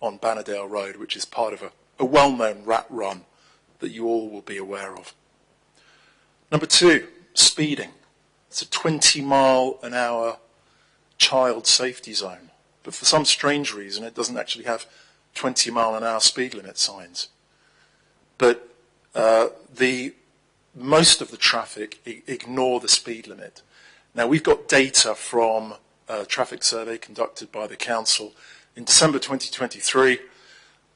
I: on Bannerdale Road, which is part of a well-known rat run that you all will be aware of. Number two, speeding. It's a 20-mile-an-hour child safety zone. But for some strange reason, it doesn't actually have 20-mile-an-hour speed limit signs. But most of the traffic ignore the speed limit. Now, we've got data from a traffic survey conducted by the council in December 2023.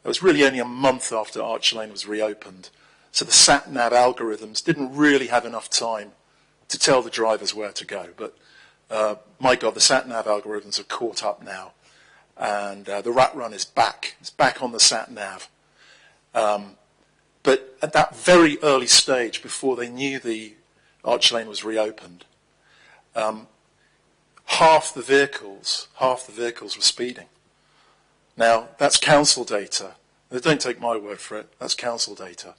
I: It was really only a month after Archer Lane was reopened. So the sat-nav algorithms didn't really have enough time to tell the drivers where to go. But my God, the sat-nav algorithms have caught up now. And the rat run is back. It's back on the sat-nav. But at that very early stage, before they knew the Archer Lane was reopened, half the vehicles were speeding. Now, that's council data. Don't take my word for it. That's council data.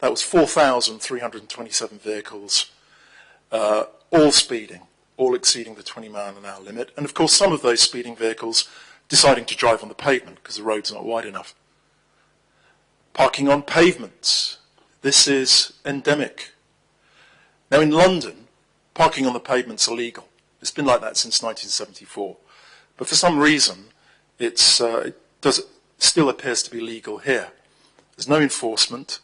I: That was 4,327 vehicles, all speeding, all exceeding the 20-mile-an-hour limit. And, of course, some of those speeding vehicles deciding to drive on the pavement because the road's not wide enough. Parking on pavements. This is endemic. Now, in London, parking on the pavement's illegal. It's been like that since 1974. But for some reason, it still appears to be legal here. There's no enforcement.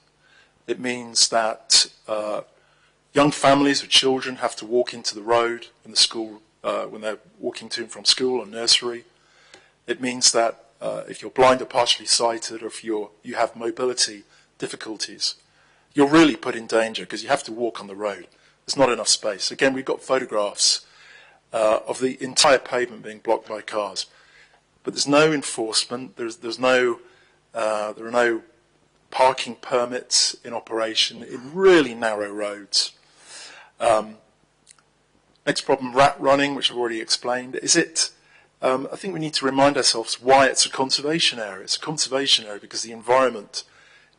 I: It means that young families with children have to walk into the road in the school when they're walking to and from school or nursery. It means that if you're blind or partially sighted, or if you have mobility difficulties, you're really put in danger because you have to walk on the road. There's not enough space. Again, we've got photographs of the entire pavement being blocked by cars. But there's no enforcement. There are no parking permits in operation in really narrow roads. Next problem, rat running, which I've already explained. I think we need to remind ourselves why it's a conservation area. It's a conservation area because the environment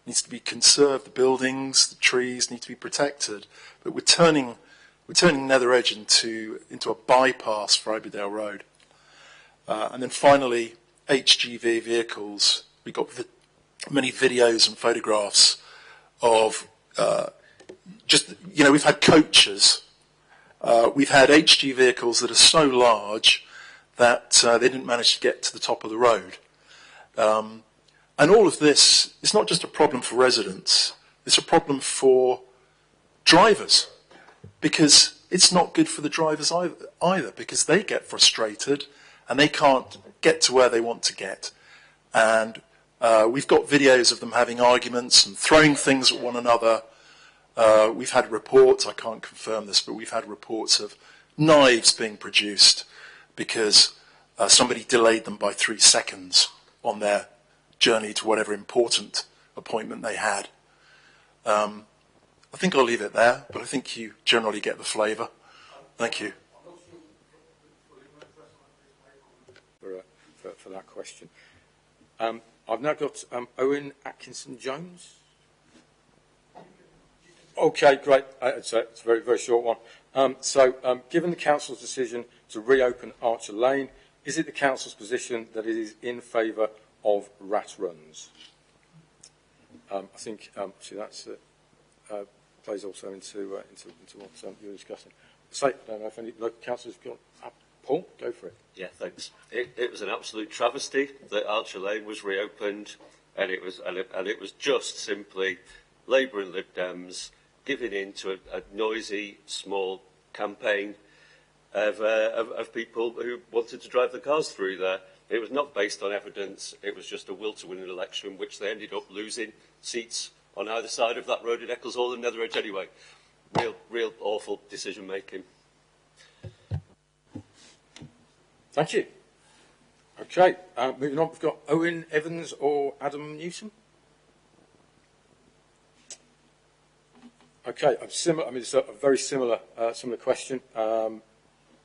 I: needs to be conserved. The buildings, the trees need to be protected. But we're turning Nether Edge into a bypass for Aberdale Road. And then finally, HGV vehicles. We've got many videos and photographs of we've had coaches. We've had HG vehicles that are so large that they didn't manage to get to the top of the road. And all of this is not just a problem for residents, it's a problem for drivers, because it's not good for the drivers either, because they get frustrated and they can't get to where they want to get. And we've got videos of them having arguments and throwing things at one another. We've had reports, I can't confirm this, but we've had reports of knives being produced because somebody delayed them by 3 seconds on their journey to whatever important appointment they had. I think I'll leave it there, but I think you generally get the flavour. Thank you.
A: For that question. I've now got Owen Atkinson-Jones. Okay, great. It's a very, very short one. Given the Council's decision to reopen Archer Lane, is it the Council's position that it is in favour of rat runs? I think that plays also into what you're discussing. I don't know if any local councillors have got... Paul, go for it.
N: Yeah, thanks. It was an absolute travesty that Archer Lane was reopened, and it was just simply Labour and Lib Dems giving in to a noisy, small campaign of people who wanted to drive the cars through there. It was not based on evidence. It was just a will to win an election, which they ended up losing seats on either side of that road in Eccleshall and Nether Edge anyway. Real awful decision making.
A: Thank you. Okay, moving on, we've got Owen Evans or Adam Newsom. Okay, it's a very similar question.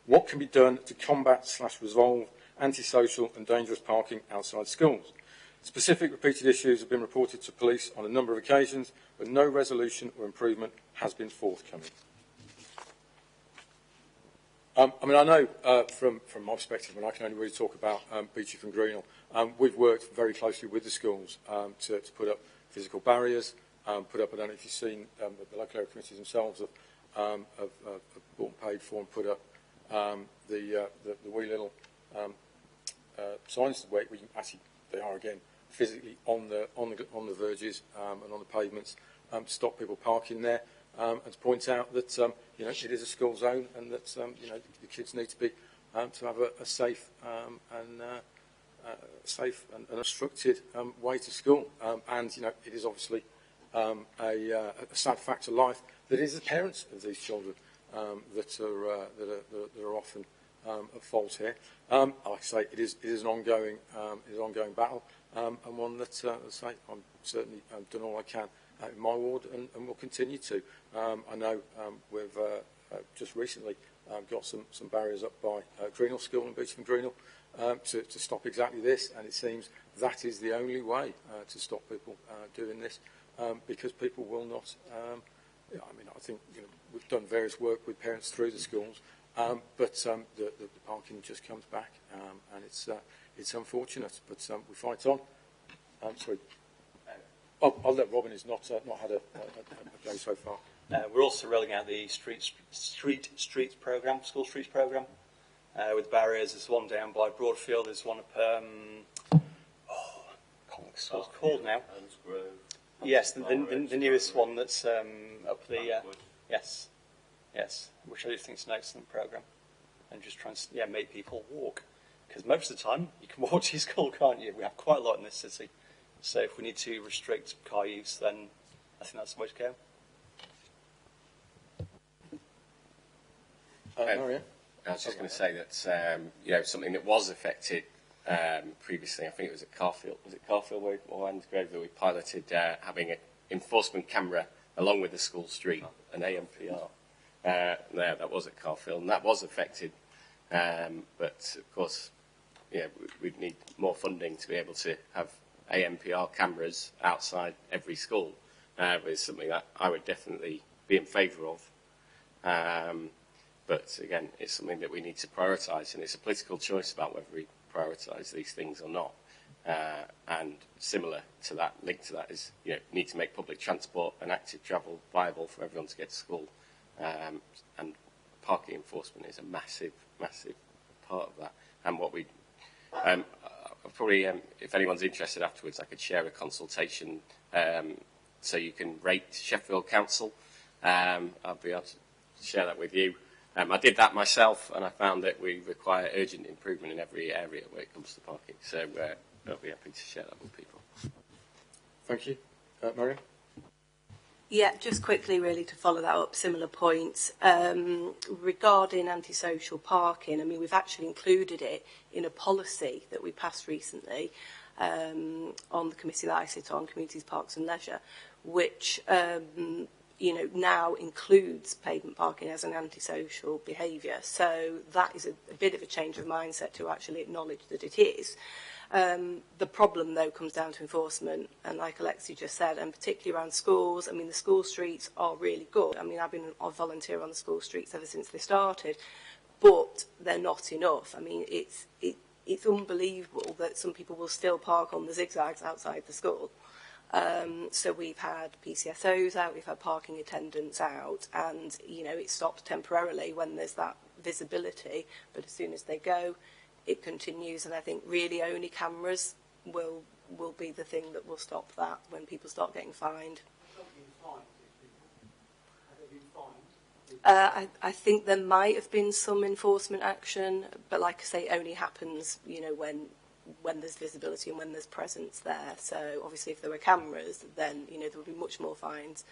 A: What can be done to combat/resolve antisocial and dangerous parking outside schools? Specific repeated issues have been reported to police on a number of occasions, but no resolution or improvement has been forthcoming. I know from my perspective, and I can only really talk about Beachy and Greenhill, we've worked very closely with the schools to put up physical barriers, I don't know if you've seen the local area committees themselves have bought and paid for and put up the wee little signs where we actually, they are again physically on the verges and on the pavements to stop people parking there. And to point out that it is a school zone, and that the kids need to be to have a safe and instructed way to school. And it is obviously a sad fact of life that it is the parents of these children that are often at fault here. Like I say, it is an ongoing battle, and one that I'm certainly done all I can in my ward, and will continue to. I know we've just recently got some barriers up by Greenhill School and Beecham Greenhill to stop exactly this, and it seems that is the only way to stop people doing this, because people will not. I mean, I think we've done various work with parents through the schools, but the parking just comes back, and it's unfortunate. But we fight on. Sorry. I'll let Robin. Has not had a go so far.
K: We're also rolling out the streets programme, school streets programme, with barriers. There's one down by Broadfield. There's one up. I can't think what it's called now. Yes, the newest one that's up the. Yes, which I do think is an excellent programme, and just trying to make people walk, because most of the time you can walk to your school, can't you? We have quite a lot in this city, so if we need to restrict car use, then I think that's the way to go.
D: I was just going to say that something that was affected previously, I think it was at Carfield. Was it Carfield or Ansgrove that we piloted having an enforcement camera along with the school street, an AMPR. That was at Carfield, and that was affected. But of course, we'd need more funding to be able to have AMPR cameras outside every school. But it's something that I would definitely be in favour of. But again, it's something that we need to prioritise, and it's a political choice about whether we prioritise these things or not. And similar to that, linked to that is, need to make public transport and active travel viable for everyone to get to school. And parking enforcement is a massive, massive part of that. And what we, probably, if anyone's interested afterwards, I could share a consultation so you can rate Sheffield Council. I'll be able to share that with you. I did that myself, and I found that we require urgent improvement in every area where it comes to parking. So I'll be happy to share that with people.
A: Thank you. Marion?
E: Yeah, just quickly really to follow that up, similar points. Regarding antisocial parking, I mean, we've actually included it in a policy that we passed recently on the committee that I sit on, Communities, Parks and Leisure, which now includes pavement parking as an antisocial behaviour. So that is a bit of a change of mindset to actually acknowledge that it is. The problem, though, comes down to enforcement, and like Alexi just said, and particularly around schools. I mean, the school streets are really good. I mean, I've been a volunteer on the school streets ever since they started, but they're not enough. I mean, it's unbelievable that some people will still park on the zigzags outside the school. So we've had PCSOs out, we've had parking attendants out, and it stops temporarily when there's that visibility, but as soon as they go, it continues. And I think really only cameras will be the thing that will stop that when people start getting fined. I think there might have been some enforcement action, but like I say, it only happens when there's visibility and when there's presence there. So obviously if there were cameras, then there would be much more fines,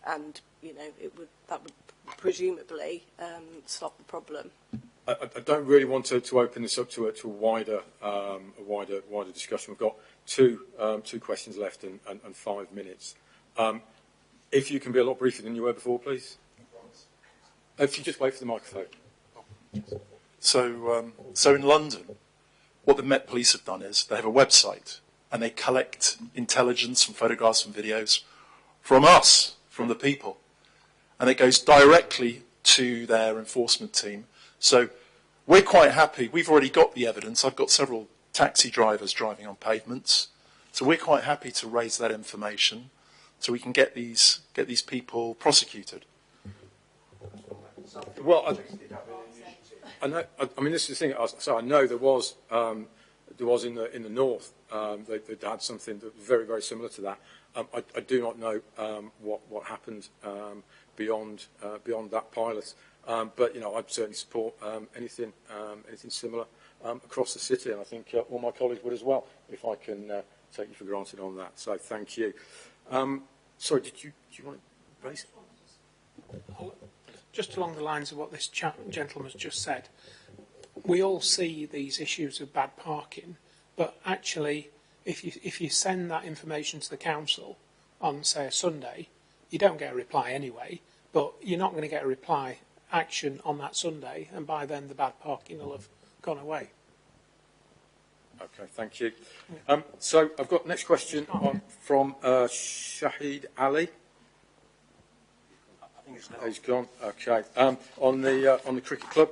E: and that would presumably stop the problem.
A: I don't really want to open this up to a wider discussion. We've got two questions left and 5 minutes. If you can be a lot briefer than you were before, please. If you just wait for the microphone.
I: So in London, what the Met Police have done is they have a website and they collect intelligence and photographs and videos from us, from the people, and it goes directly to their enforcement team. So we're quite happy. We've already got the evidence. I've got several taxi drivers driving on pavements. So we're quite happy to raise that information so we can get these people prosecuted.
A: Well, I know. I mean, this is the thing. So I know there was in the north. They had something that was very, very similar to that. I do not know what happened beyond that pilot. But I'd certainly support anything similar across the city, and I think all my colleagues would as well, if I can take you for granted on that. So thank you. Sorry, do you want to raise it?
T: Just along the lines of what this gentleman has just said, we all see these issues of bad parking, but actually, if you send that information to the council on, say, a Sunday, you don't get a reply anyway, but you're not going to get a reply action on that Sunday, and by then the bad parking will have gone away.
A: Okay, thank you. So I've got next question from Shahid Ali. He's gone. Okay. On the cricket club,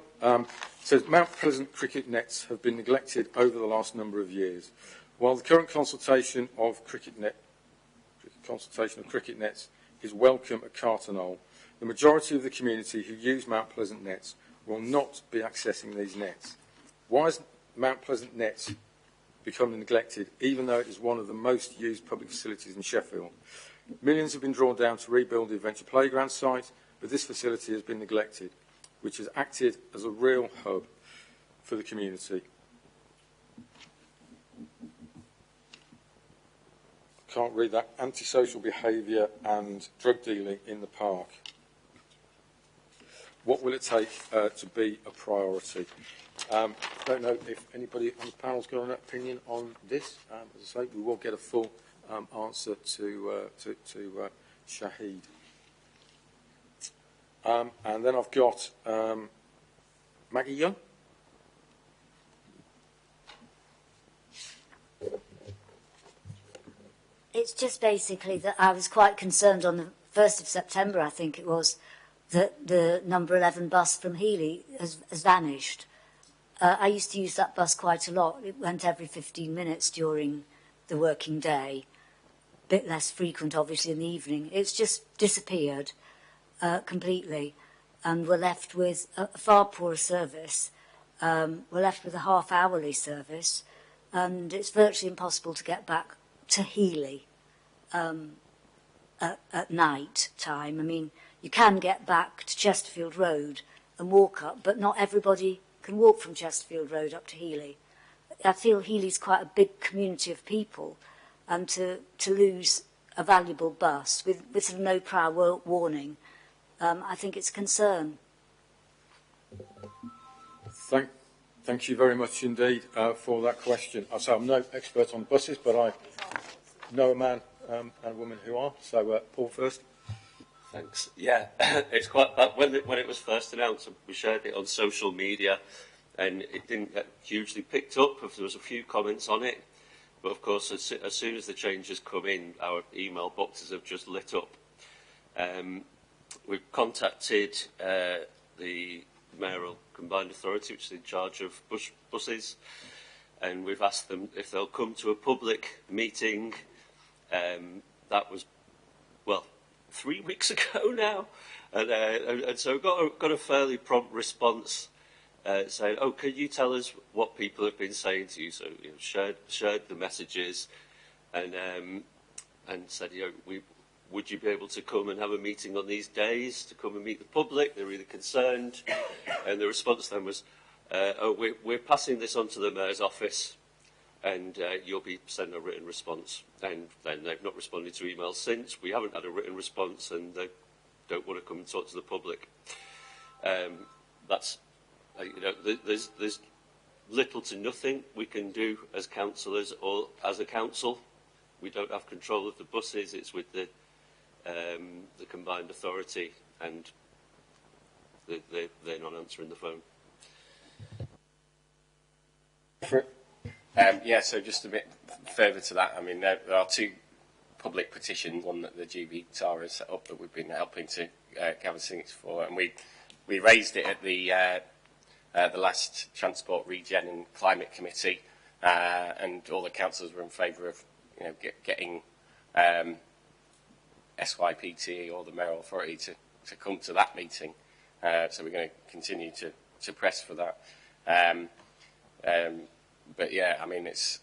A: says Mount Pleasant cricket nets have been neglected over the last number of years. While the current consultation of cricket nets is welcome at Carton, the majority of the community who use Mount Pleasant nets will not be accessing these nets. Why is Mount Pleasant nets become neglected, even though it is one of the most used public facilities in Sheffield? Millions have been drawn down to rebuild the Adventure Playground site, but this facility has been neglected, which has acted as a real hub for the community. Can't read that. Antisocial behaviour and drug dealing in the park. What will it take to be a priority? I don't know if anybody on the panel's got an opinion on this. As I say, we will get a full answer to Shahid. And then I've got Maggie Young.
S: It's just basically that I was quite concerned on the 1st of September, I think it was, that the number 11 bus from Healy has vanished. I used to use that bus quite a lot. It went every 15 minutes during the working day. A bit less frequent, obviously, in the evening. It's just disappeared completely. And we're left with a far poorer service. We're left with a half-hourly service. And it's virtually impossible to get back to Healy at night time. I mean, you can get back to Chesterfield Road and walk up, but not everybody can walk from Chesterfield Road up to Healy. I feel Healy's quite a big community of people, and to lose a valuable bus with sort of no prior warning, I think it's a concern.
A: Thank you very much indeed for that question. So I'm no expert on buses, but I know a man and a woman who are. So Paul first.
N: Thanks. Yeah, it's quite bad. When it was first announced, we shared it on social media, and it didn't get hugely picked up. There was a few comments on it, but of course, as soon as the changes come in, our email boxes have just lit up. We've contacted the Mayoral Combined Authority, which is in charge of buses, and we've asked them if they'll come to a public meeting. That was, 3 weeks ago now, and so got a fairly prompt response saying, "Oh, can you tell us what people have been saying to you?" So shared the messages, and said, would you be able to come and have a meeting on these days to come and meet the public? They're really concerned, and the response then was, we're passing this on to the Mayor's office, and you'll be sending a written response. And then they've not responded to emails since. We haven't had a written response, and they don't want to come and talk to the public. That's, there's little to nothing we can do as councillors or as a council. We don't have control of the buses. It's with the Combined Authority, and they're not answering the phone.
D: So just a bit further to that, I mean, there are two public petitions, one that the GB TAR has set up that we've been helping to gather signatures for, and we raised it at the last Transport, Regen and Climate Committee, and all the councillors were in favour of getting SYPT or the Mayoral Authority to come to that meeting. So we're going to continue to press for that. But yeah, I mean, it's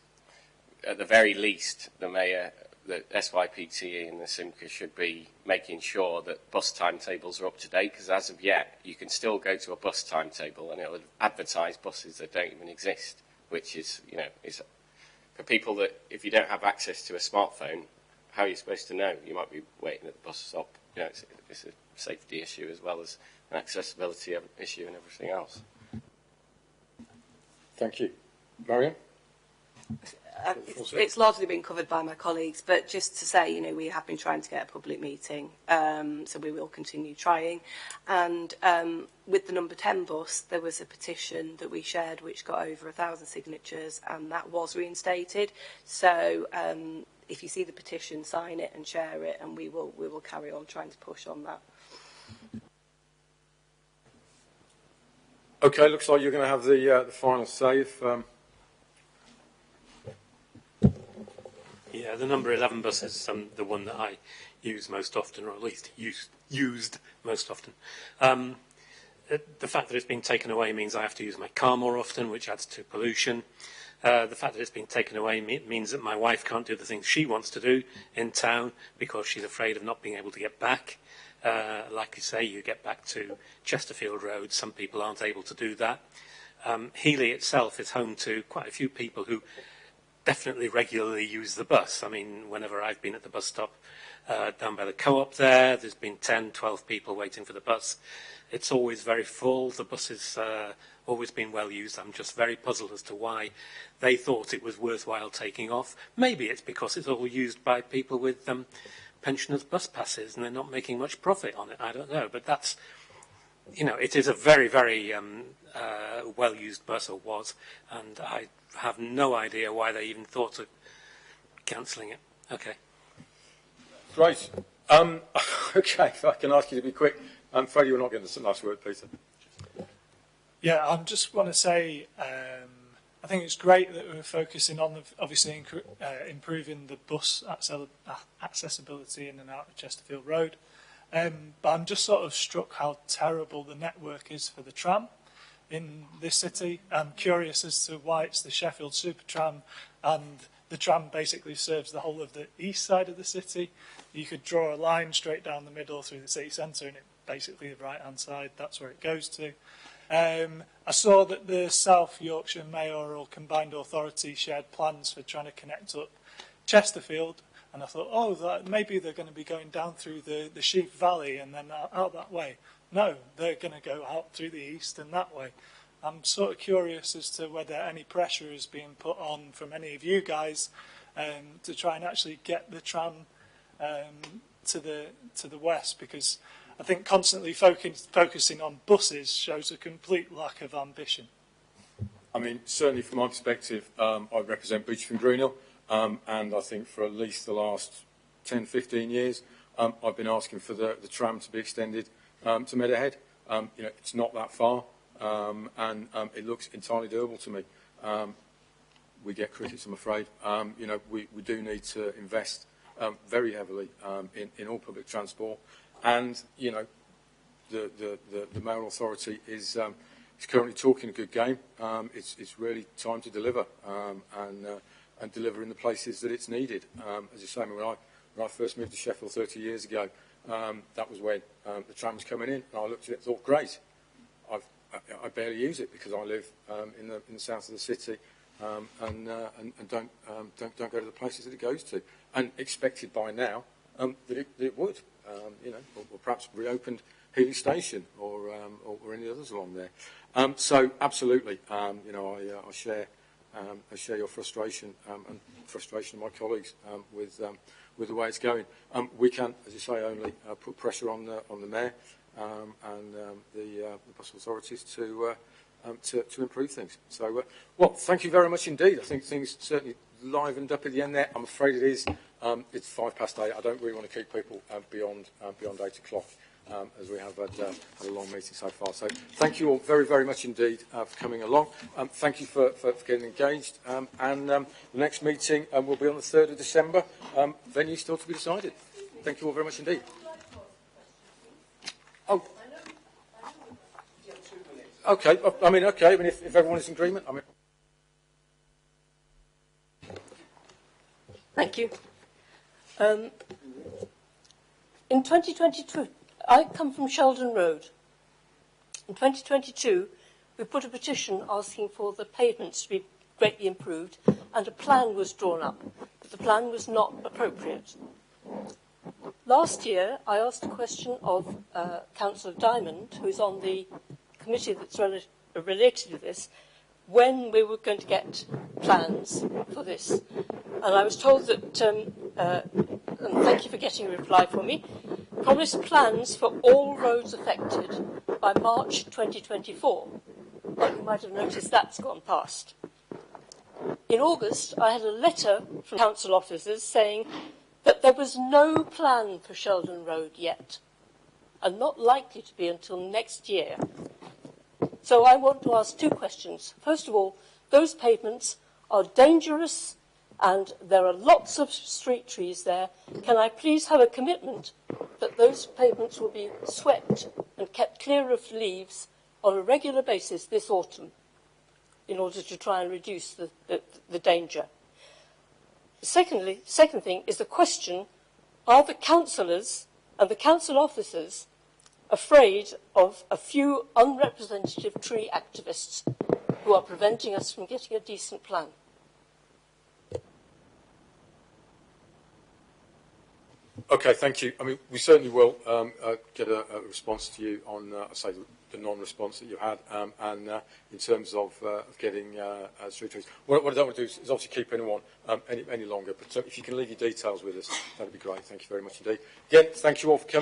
D: at the very least the Mayor, the SYPT and the Simca should be making sure that bus timetables are up to date, because as of yet you can still go to a bus timetable and it will advertise buses that don't even exist, which is, is for people that, if you don't have access to a smartphone, how are you supposed to know? You might be waiting at the bus stop. It's a safety issue as well as an accessibility issue and everything else.
A: Thank you. Marion?
E: it's largely been covered by my colleagues, but just to say, you know, we have been trying to get a public meeting, so we will continue trying. And with the number 10 bus, there was a petition that we shared which got over 1,000 signatures, and that was reinstated. So if you see the petition, sign it and share it, and we will carry on trying to push on that.
A: Okay, looks like you're going to have the final say.
M: Yeah, the number 11 bus is the one that I use most often, or at least used most often. The fact that it's been taken away means I have to use my car more often, which adds to pollution. The fact that it's been taken away means that my wife can't do the things she wants to do in town because she's afraid of not being able to get back. Like you say, you get back to Chesterfield Road. Some people aren't able to do that. Heeley itself is home to quite a few people who definitely regularly use the bus. I mean, whenever I've been at the bus stop down by the co-op there's been 10, 12 people waiting for the bus. It's always very full. The bus has always been well used. I'm just very puzzled as to why they thought it was worthwhile taking off. Maybe it's because it's all used by people with pensioners' bus passes and they're not making much profit on it. I don't know. But that's, you know, it is a very, very well-used bus, or was, and I have no idea why they even thought of cancelling it. Okay.
A: Great. Okay, if I can ask you to be quick. Freddie, you're not getting the last word, Peter.
H: Yeah, I just want to say I think it's great that we're focusing on obviously improving the bus accessibility in and out of Chesterfield Road. But I'm just sort of struck how terrible the network is for the tram in this city. I'm curious as to why it's the Sheffield Super Tram, and the tram basically serves the whole of the east side of the city. You could draw a line straight down the middle through the city centre, and it basically the right-hand side, that's where it goes to. I saw that the South Yorkshire Mayoral Combined Authority shared plans for trying to connect up Chesterfield, and I thought, maybe they're going to be going down through the Sheaf Valley and then out that way. No, they're going to go out through the east and that way. I'm sort of curious as to whether any pressure is being put on from any of you guys to try and actually get the tram to the west, because I think constantly focusing on buses shows a complete lack of ambition.
A: I mean, certainly from my perspective, I represent Beecham and Greenhill, and I think for at least the last 10, 15 years, I've been asking for the tram to be extended to Meadowhead. You know, it's not that far, and it looks entirely doable to me. We get critics, I'm afraid. You know, we do need to invest very heavily in all public transport. And, you know, the Mayoral Authority is currently talking a good game. It's really time to deliver and deliver in the places that it's needed. As you say, when I first moved to Sheffield 30 years ago, that was when the tram was coming in, and I looked at it and thought, great. I barely use it because I live in the south of the city and don't go to the places that it goes to. And expected by now that it would. You know, or perhaps reopened Heeley Station or any others along there. So absolutely, you know, I share your frustration and frustration of my colleagues with the way it's going. We can, as you say, only put pressure on the mayor and the bus authorities to improve things. So, well, thank you very much indeed. I think things certainly livened up at the end there. I'm afraid it is. It's 8:05. I don't really want to keep people beyond 8 o'clock, as we have had a long meeting so far. So thank you all very, very much indeed for coming along. Thank you for getting engaged. And the next meeting will be on the 3rd of December. Venue still to be decided. Thank you all very much indeed. Oh. Okay. I mean, if everyone is in agreement, I mean.
P: Thank you. In 2022, I come from Sheldon Road. In 2022, we put a petition asking for the pavements to be greatly improved, and a plan was drawn up, but the plan was not appropriate. Last year, I asked a question of Councillor Diamond, who is on the committee that's related to this, when we were going to get plans for this. And I was told that, and thank you for getting a reply for me, promised plans for all roads affected by March 2024. But you might have noticed that's gone past. In August, I had a letter from council officers saying that there was no plan for Sheldon Road yet, and not likely to be until next year. So I want to ask two questions. First of all, those pavements are dangerous and there are lots of street trees there. Can I please have a commitment that those pavements will be swept and kept clear of leaves on a regular basis this autumn in order to try and reduce the danger? Second thing is the question, are the councillors and the council officers afraid of a few unrepresentative tree activists who are preventing us from getting a decent plan?
A: Okay, thank you. I mean, we certainly will get a response to you on, say, the non-response that you had, and in terms of getting street trees. What I don't want to do is obviously keep anyone any longer, but if you can leave your details with us, that would be great. Thank you very much indeed. Again, thank you all for coming.